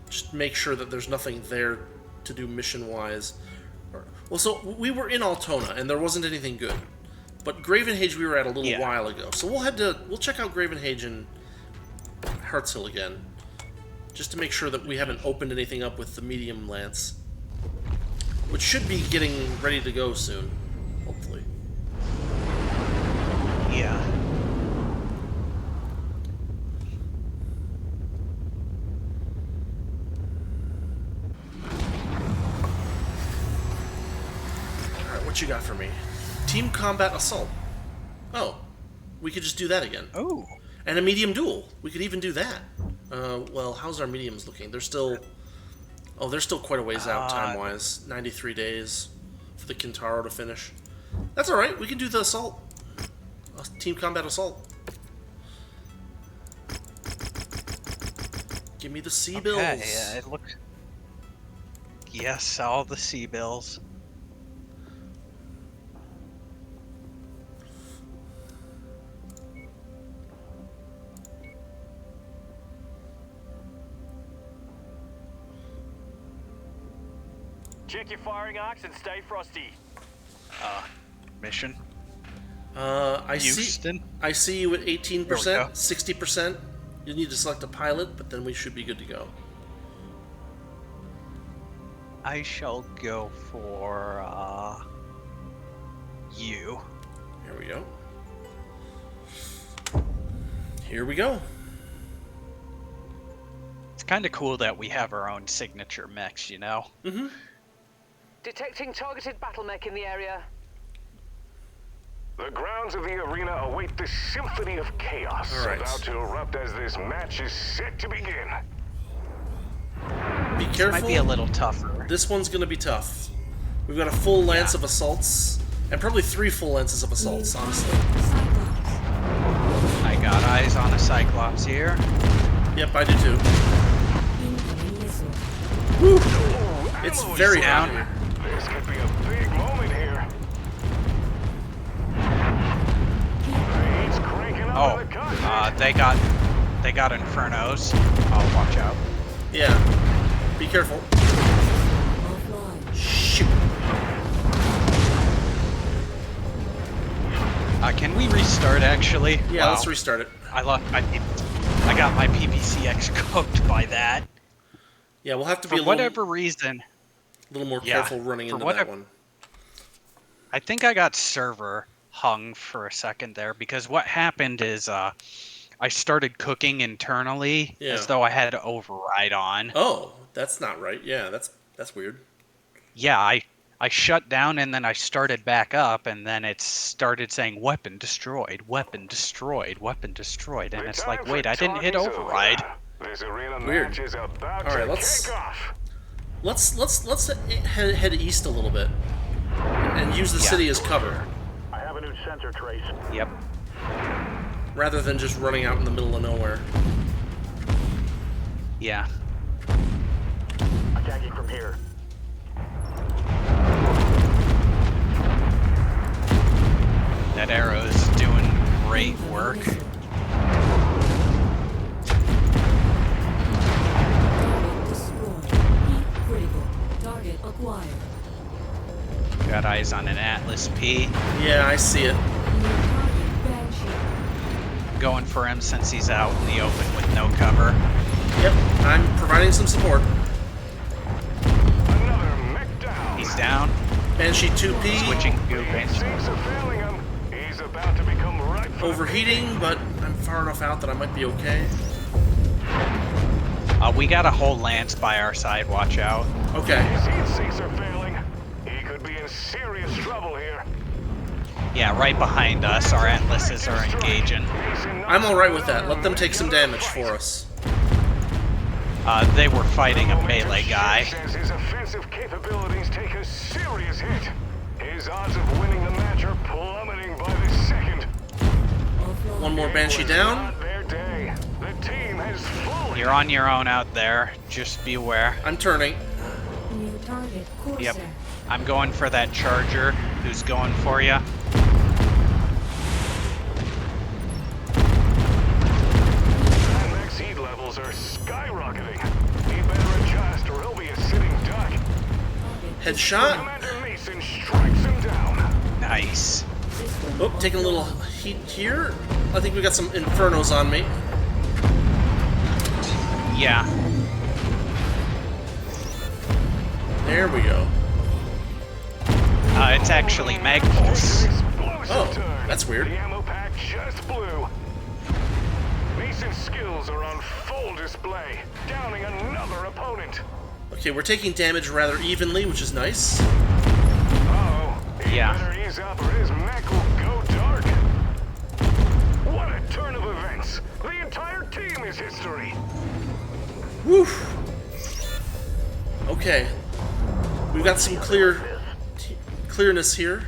just make sure that there's nothing there to do mission-wise. Well, so we were in Altona, and there wasn't anything good. But Gravenhage we were at a little while ago. So we'll check out Gravenhage and Hearts Hill again. Just to make sure that we haven't opened anything up with the medium lance. Which should be getting ready to go soon, hopefully. Yeah. Alright, what you got for me? Team Combat Assault. Oh, we could just do that again. Oh. And a medium duel. We could even do that. Well, how's our mediums looking? They're still... Oh, they're still quite a ways out time-wise. 93 days for the Kintaro to finish. That's alright, we can do the Assault. Team Combat Assault. Give me the C-bills. Okay, yeah, it looks... Yes, all the C-bills. Check your firing arcs and stay frosty. Mission. I see you at 18%, 60%. 60%. You need to select a pilot, but then we should be good to go. I shall go for you. Here we go. Here we go. It's kind of cool that we have our own signature mechs, you know? Mm-hmm. Detecting targeted battle mech in the area. The grounds of the arena await the symphony of chaos about to erupt as this match is set to begin. Be careful. Might be a little tougher. This one's going to be tough. We've got a full lance of assaults, and probably 3 full lances of assaults, honestly. I got eyes on a Cyclops here. Yep, I do too. Woo! It's very down. hot. This could be a big moment here. He's cranking up the they got Infernos. Oh, watch out. Yeah. Be careful. Shoot. Can we restart, actually? Yeah, let's restart it. I got my PPCX cooked by that. Yeah, we'll have to be for whatever reason. A little more careful running into that one. I think I got server hung for a second there because what happened is I started cooking internally Yeah. as though I had to override on. Oh, that's not right. Yeah, that's weird. Yeah, I shut down and then I started back up and then it started saying weapon destroyed, weapon destroyed, weapon destroyed, and it's like, wait, I didn't hit override. This arena Weird. match is about All right, to let's kick off. let's head east a little bit and use the city as cover. I have a new sensor trace. Yep. Rather than just running out in the middle of nowhere. Yeah. Attacking from here. That arrow is doing great work. Target destroyed. Heat critical. Target acquired. Got eyes on an Atlas P. Yeah, I see it. Going for him since he's out in the open with no cover. Yep, I'm providing some support. Another mech down. He's down. Banshee 2P. Switching to Instincts are failing him. He's about to become ripe for Overheating, but I'm far enough out that I might be okay. We got a whole lance by our side, watch out. Okay. His heat sinks are failing. He could be in serious trouble here. Yeah, right behind us, our Atlases are engaging. I'm alright with that. Let them take some damage for us. They were fighting a melee guy. Says his offensive capabilities take a serious hit. His odds of winning the match are plummeting by the second. One more Banshee down. Not their day. The team has fallen. You're on your own out there, just beware. I'm turning. New target. Corsair. Yep. I'm going for that Charger who's going for you. Mech's heat levels are skyrocketing. He better adjust or he'll be a sitting duck. Headshot. Commander Mason strikes him down. Nice. Oh, taking a little heat here. I think we got some Infernos on me. Yeah. There we go. It's actually Magpulse. Oh, that's weird. The ammo pack just blew. Mason's skills are on full display, downing another opponent. Okay, we're taking damage rather evenly, which is nice. Uh-oh. He Yeah. better ease up or his mech will go dark. What a turn of events. The entire team is history. Woo! Okay. We've got some clearness here.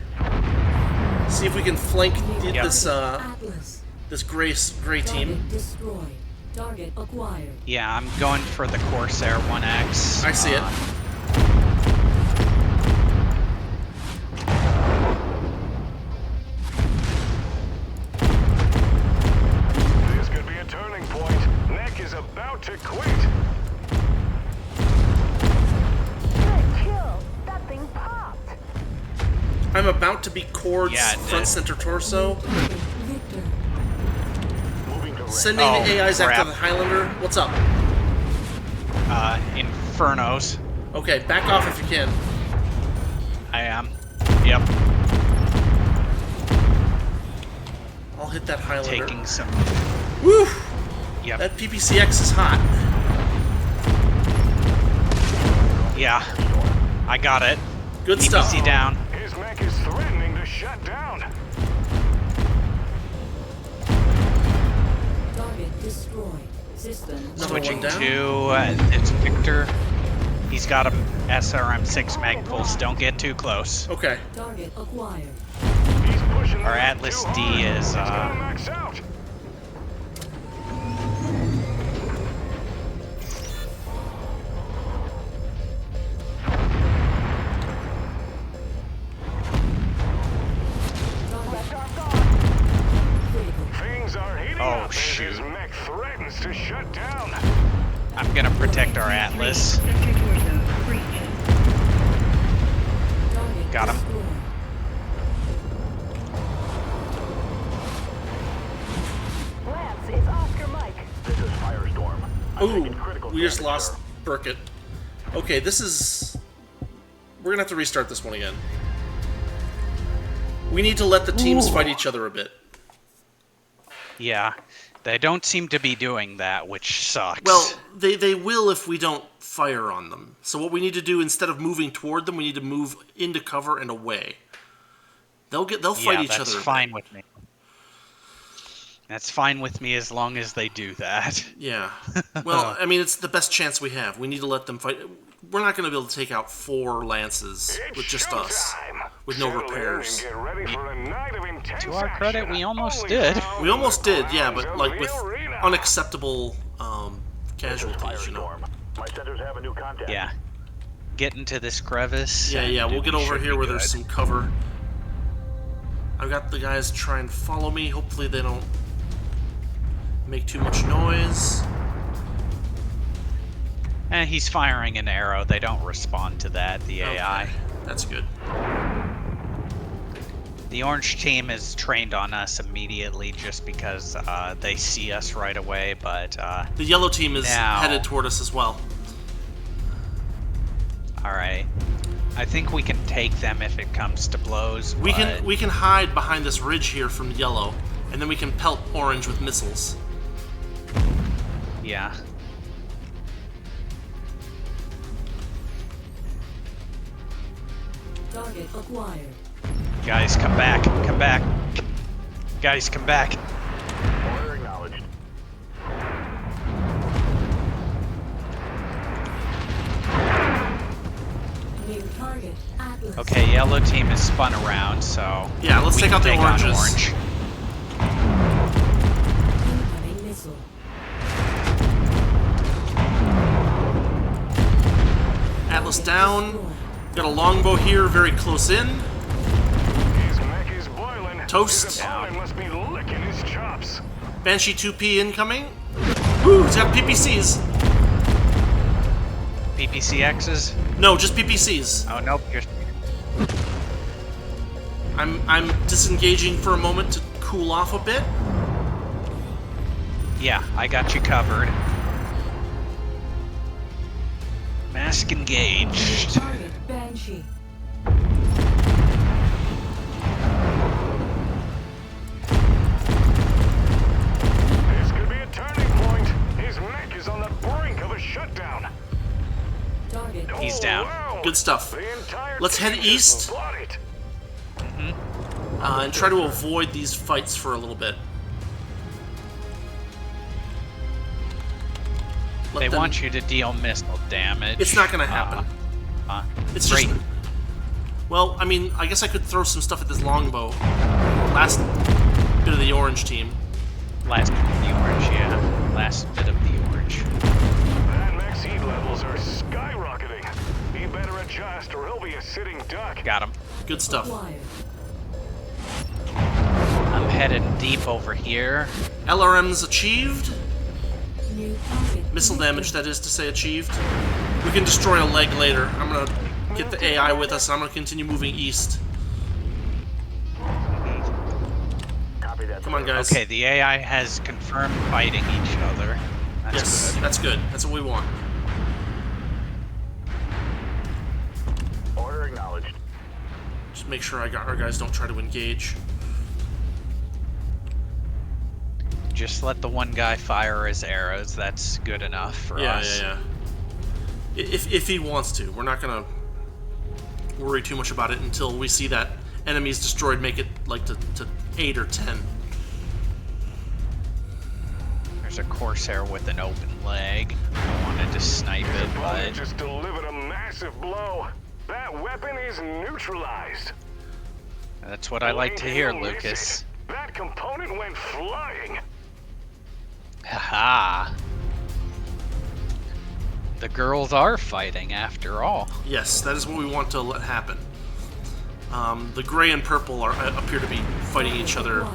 See if we can flank this Atlas. this gray team. Target destroyed. Target acquired. Yeah, I'm going for the Corsair 1X. I see it. This could be a turning point. Mech is about to quit. Good kill. That thing popped. I'm about to be Cord's Yeah, it front did. center torso. Victor. Sending Oh, the AIs crap. after the Highlander. What's up? Infernos. Okay, back off if you can. I am. Yep. I'll hit that Highlander. Taking some. Woo! Yep. That PPCX is hot. Yeah. I got it. Good stuff. PPC down. His mech is threatening to shut down. Target destroyed. System. Another Switching one down. to it's Victor. He's got a SRM6 Magpulse. Don't get too close. Okay. Target acquired. He's pushing Our the mech Atlas too D hard. is It's gonna max out. Things are heating Oh, up as shoot. his mech threatens to shut down. I'm gonna protect our Atlas. Got him. Lance, it's Oscar Mike. This is Firestorm. Ooh, we just lost Burkett. Okay, this is... We're gonna have to restart this one again. We need to let the teams fight each other a bit. Yeah, they don't seem to be doing that, which sucks. Well, they will if we don't fire on them. So what we need to do, instead of moving toward them, we need to move into cover and away. They'll fight each other. That's fine with me. That's fine with me as long as they do that. Yeah. Well, I mean, it's the best chance we have. We need to let them fight. We're not going to be able to take out 4 lances with just us, with no repairs. To our credit, we almost did. We almost did, yeah, but like with unacceptable casualties, you know. Yeah. Get into this crevice. Yeah, we'll get over here where there's some cover. I've got the guys trying to follow me. Hopefully they don't make too much noise. And he's firing an arrow. They don't respond to that, the AI. Okay. That's good. The orange team is trained on us immediately just because they see us right away, but the yellow team is headed toward us as well. Alright. I think we can take them if it comes to blows. We can hide behind this ridge here from yellow, and then we can pelt orange with missiles. Yeah. Target acquired. Guys, come back. Come back. Guys, come back. Order acknowledged. New target, Atlas. Okay, yellow team is spun around, so... Yeah, let's take out the oranges. Orange. Incoming missile. Atlas down. Got a longbow here, very close in. His mech is boiling. Toast. His opponent must be licking his chops. Banshee 2P incoming. Woo, he's got PPCs. PPCXs? No, just PPCs. Oh, nope. I'm disengaging for a moment to cool off a bit. Yeah, I got you covered. Mask engaged. Target, Banshee. This could be a turning point. His mech is on the brink of a shutdown. Target. He's down. Wow. Good stuff. Let's head east and try to avoid these fights for a little bit. They want you to deal missile damage. It's not going to happen. It's great. just... Well, I mean, I guess I could throw some stuff at this longbow. Last bit of the orange team. Last bit of the orange, yeah. Last bit of the orange. That mech's heat levels are skyrocketing. He better adjust or he'll be a sitting duck. Got him. Good stuff. Acquired. I'm headed deep over here. LRM's achieved. New target. Missile damage, that is to say, achieved. We can destroy a leg later. I'm going to get the AI with us, and I'm going to continue moving east. Copy that. Come on, guys. Okay, the AI has confirmed fighting each other. That's Yes, good. that's good. That's what we want. Order acknowledged. Just make sure our guys don't try to engage. Just let the one guy fire his arrows. That's good enough for us. Yeah. If he wants to. We're not going to worry too much about it until we see that enemies destroyed make it like to 8 or 10. There's a Corsair with an open leg. I wanted to snipe it, but... Just delivered a massive blow. That weapon is neutralized. That's what I like to hear, Lucas. That component went flying. Haha. The girls are fighting after all. Yes, that is what we want to let happen. The gray and purple appear to be fighting each other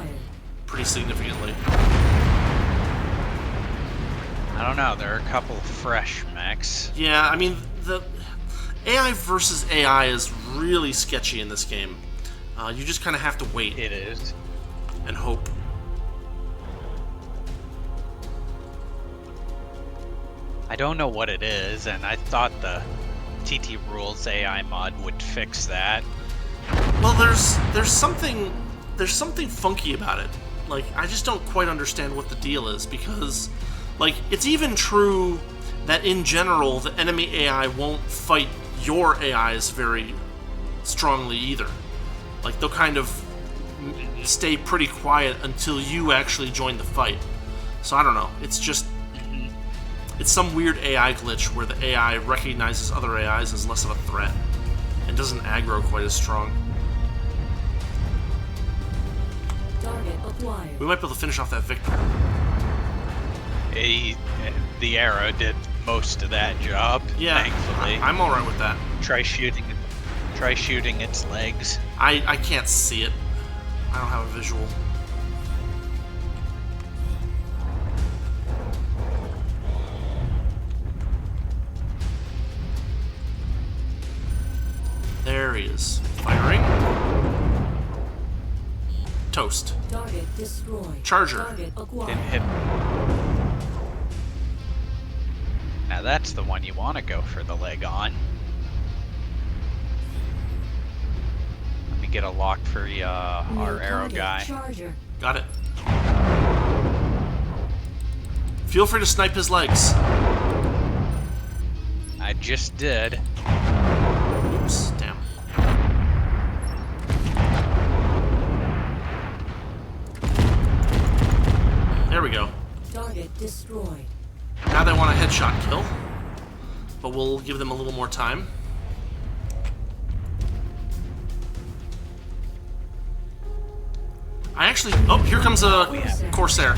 pretty significantly. I don't know, there are a couple of fresh mechs. Yeah, I mean, the AI versus AI is really sketchy in this game. You just kind of have to wait. It is. And hope. I don't know what it is, and I thought the TT Rules AI mod would fix that. Well, there's something funky about it. Like, I just don't quite understand what the deal is, because, like, it's even true that in general the enemy AI won't fight your AIs very strongly either. Like, they'll kind of stay pretty quiet until you actually join the fight. So I don't know. It's just it's some weird AI glitch where the AI recognizes other AIs as less of a threat and doesn't aggro quite as strong. Target acquired. We might be able to finish off that victor. The arrow did most of that job. Yeah, thankfully. I'm all right with that. Try shooting its legs. I can't see it. I don't have a visual. There he is. Firing. Toast. Target destroyed. Charger. Target acquired. Didn't hit. Now that's the one you want to go for the leg on. Let me get a lock for our arrow guy. Charger. Got it. Feel free to snipe his legs. I just did. Oops, damn. There we go. Target destroyed. Now they want a headshot kill, but we'll give them a little more time. I actually... Oh, here comes a Corsair.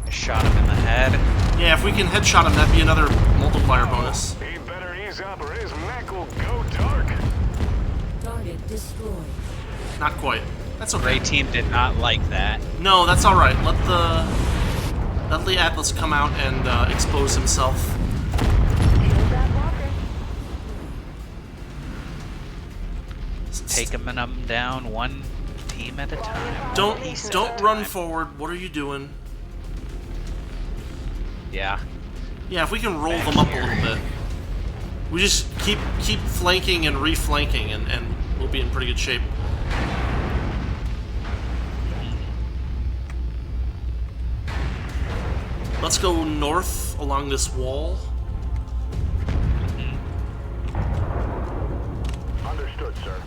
I shot him in the head. Yeah, if we can headshot him, that'd be another multiplier bonus. He better ease up or his mech will go dark. Target destroyed. Not quite. That's okay. Gray team did not like that. No, that's all right. Let the Atlas come out and expose himself. Taking them down one team at a time. Don't run forward. What are you doing? Yeah. Yeah, if we can roll them up a little bit. We just keep flanking and reflanking, and we'll be in pretty good shape. Let's go north along this wall. Understood, sir.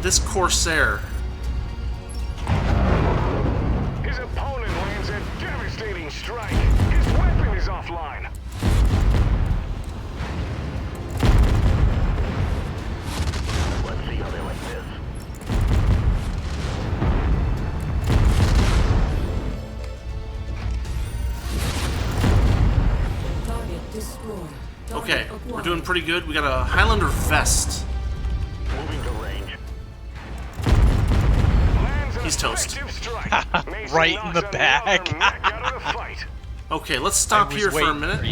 This Corsair. His opponent lands a devastating strike. His weapon is offline. Let's see how they like this. Target destroyed. Okay, we're doing pretty good. We got a Highlander vest. Moving to range. He's toast. Right in the back. Okay, let's stop here for a minute.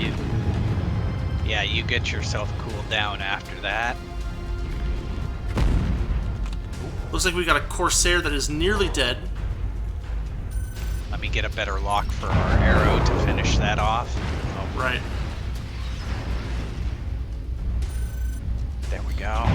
Yeah, you get yourself cooled down after that. Looks like we got a Corsair that is nearly dead. Let me get a better lock for our arrow to finish that off. Oh, right. There we go.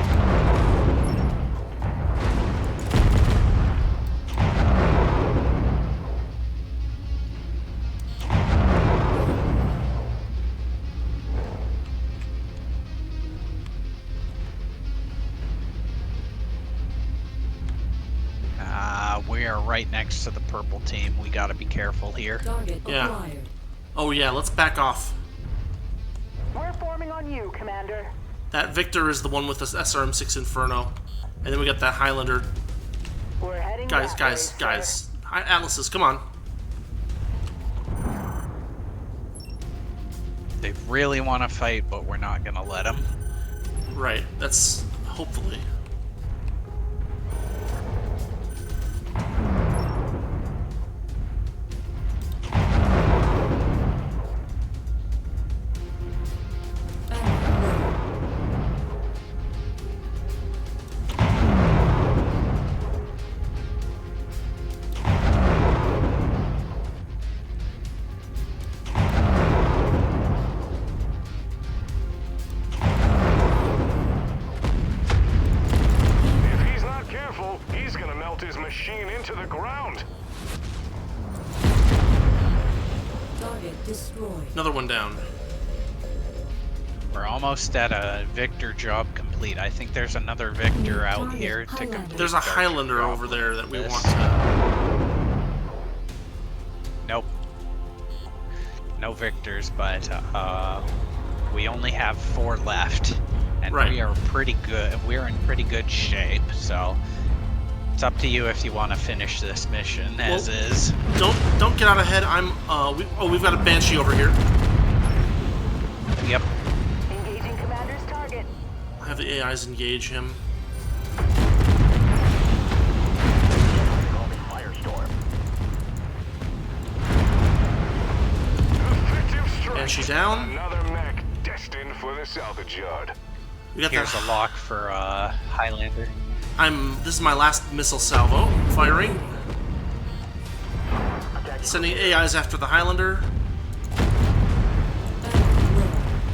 We are right next to the purple team. We gotta be careful here. Target acquired. Oh yeah, let's back off. We're forming on you, Commander. That Victor is the one with this SRM-6 Inferno. And then we got that Highlander. We're heading Guys, that way, guys. Atlases, come on. They really want to fight, but we're not gonna let them. Right, that's hopefully. destroyed. Another one down. We're almost at a Victor job complete. I think there's another Victor out here to complete. There's a our Highlander job over there that we list. want to... Nope. No Victors, but we only have 4 left, and Right. we are pretty good. We're in pretty good shape, so it's up to you if you want to finish this mission as is. Don't get out ahead. We've got a Banshee over here. Yep. Engaging commander's target. I have the AIs engage him. Banshee down. Another mech destined for the salvage yard. We got Here's a lock for Highlander. This is my last missile salvo. Firing. Sending AIs after the Highlander.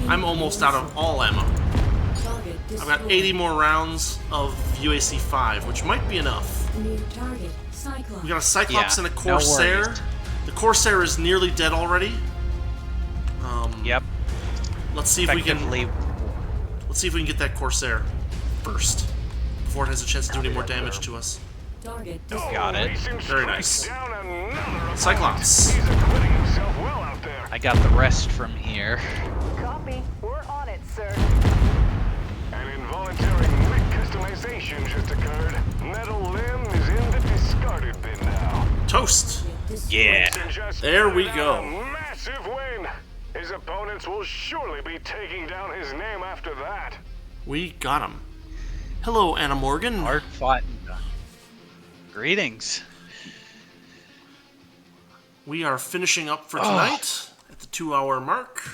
I'm almost out of all ammo. I've got 80 more rounds of UAC 5, which might be enough. Near target. Cyclops. We got a Cyclops Yeah, and a no Corsair. worries. The Corsair is nearly dead already. Yep. Let's see if we can. Effectively, Let's see if we can get that Corsair first before it has a chance to do any more damage to us. Target got it. Very nice. Cyclops. He's acquitting himself well out there. I got the rest from here. Copy. We're on it, sir. An involuntary mech customization just occurred. Metal limb is in the discarded bin now. Toast. Yeah. Wilson just There we pulled out go. a massive win. His opponents will surely be taking down his name after that. We got him. Hello, Anna Morgan. Hard fought. Greetings. We are finishing up for tonight at the 2-hour mark.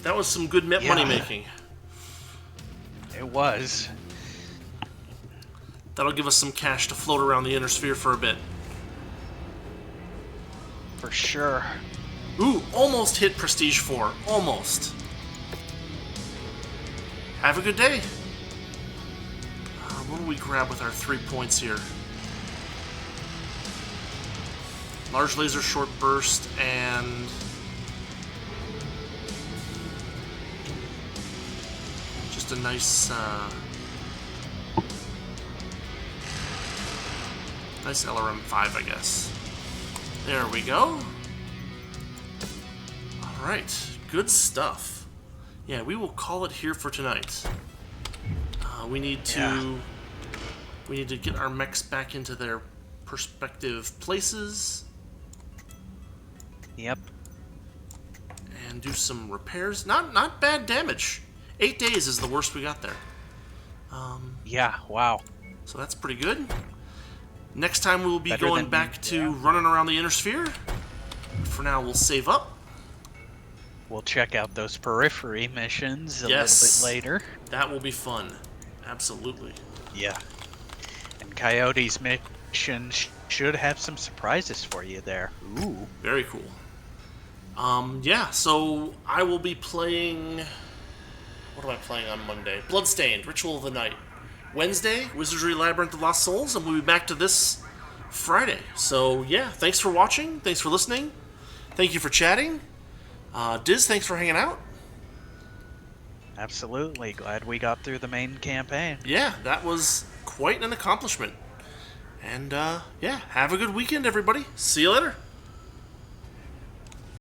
That was some good money making. It was. That'll give us some cash to float around the inner sphere for a bit. For sure. Ooh, almost hit Prestige 4. Almost. Have a good day. What do we grab with our 3 points here? Large laser, short burst, and... just a nice, nice LRM-5, I guess. There we go. Alright, good stuff. Yeah, we will call it here for tonight. We need to get our mechs back into their perspective places. Yep. And do some repairs. Not bad damage. 8 days is the worst we got there. Yeah, wow. So that's pretty good. Next time we will be Better going than- back to running around the inner sphere. For now, we'll save up. We'll check out those periphery missions a Yes. little bit later. That will be fun. Absolutely. Yeah. And Coyote's mission should have some surprises for you there. Ooh. Very cool. Yeah, so I will be playing... What am I playing on Monday? Bloodstained, Ritual of the Night. Wednesday, Wizardry Labyrinth of Lost Souls, and we'll be back to this Friday. So, yeah, thanks for watching. Thanks for listening. Thank you for chatting. Diz, thanks for hanging out. Absolutely. Glad we got through the main campaign. Yeah, that was quite an accomplishment. And, yeah, have a good weekend, everybody. See you later.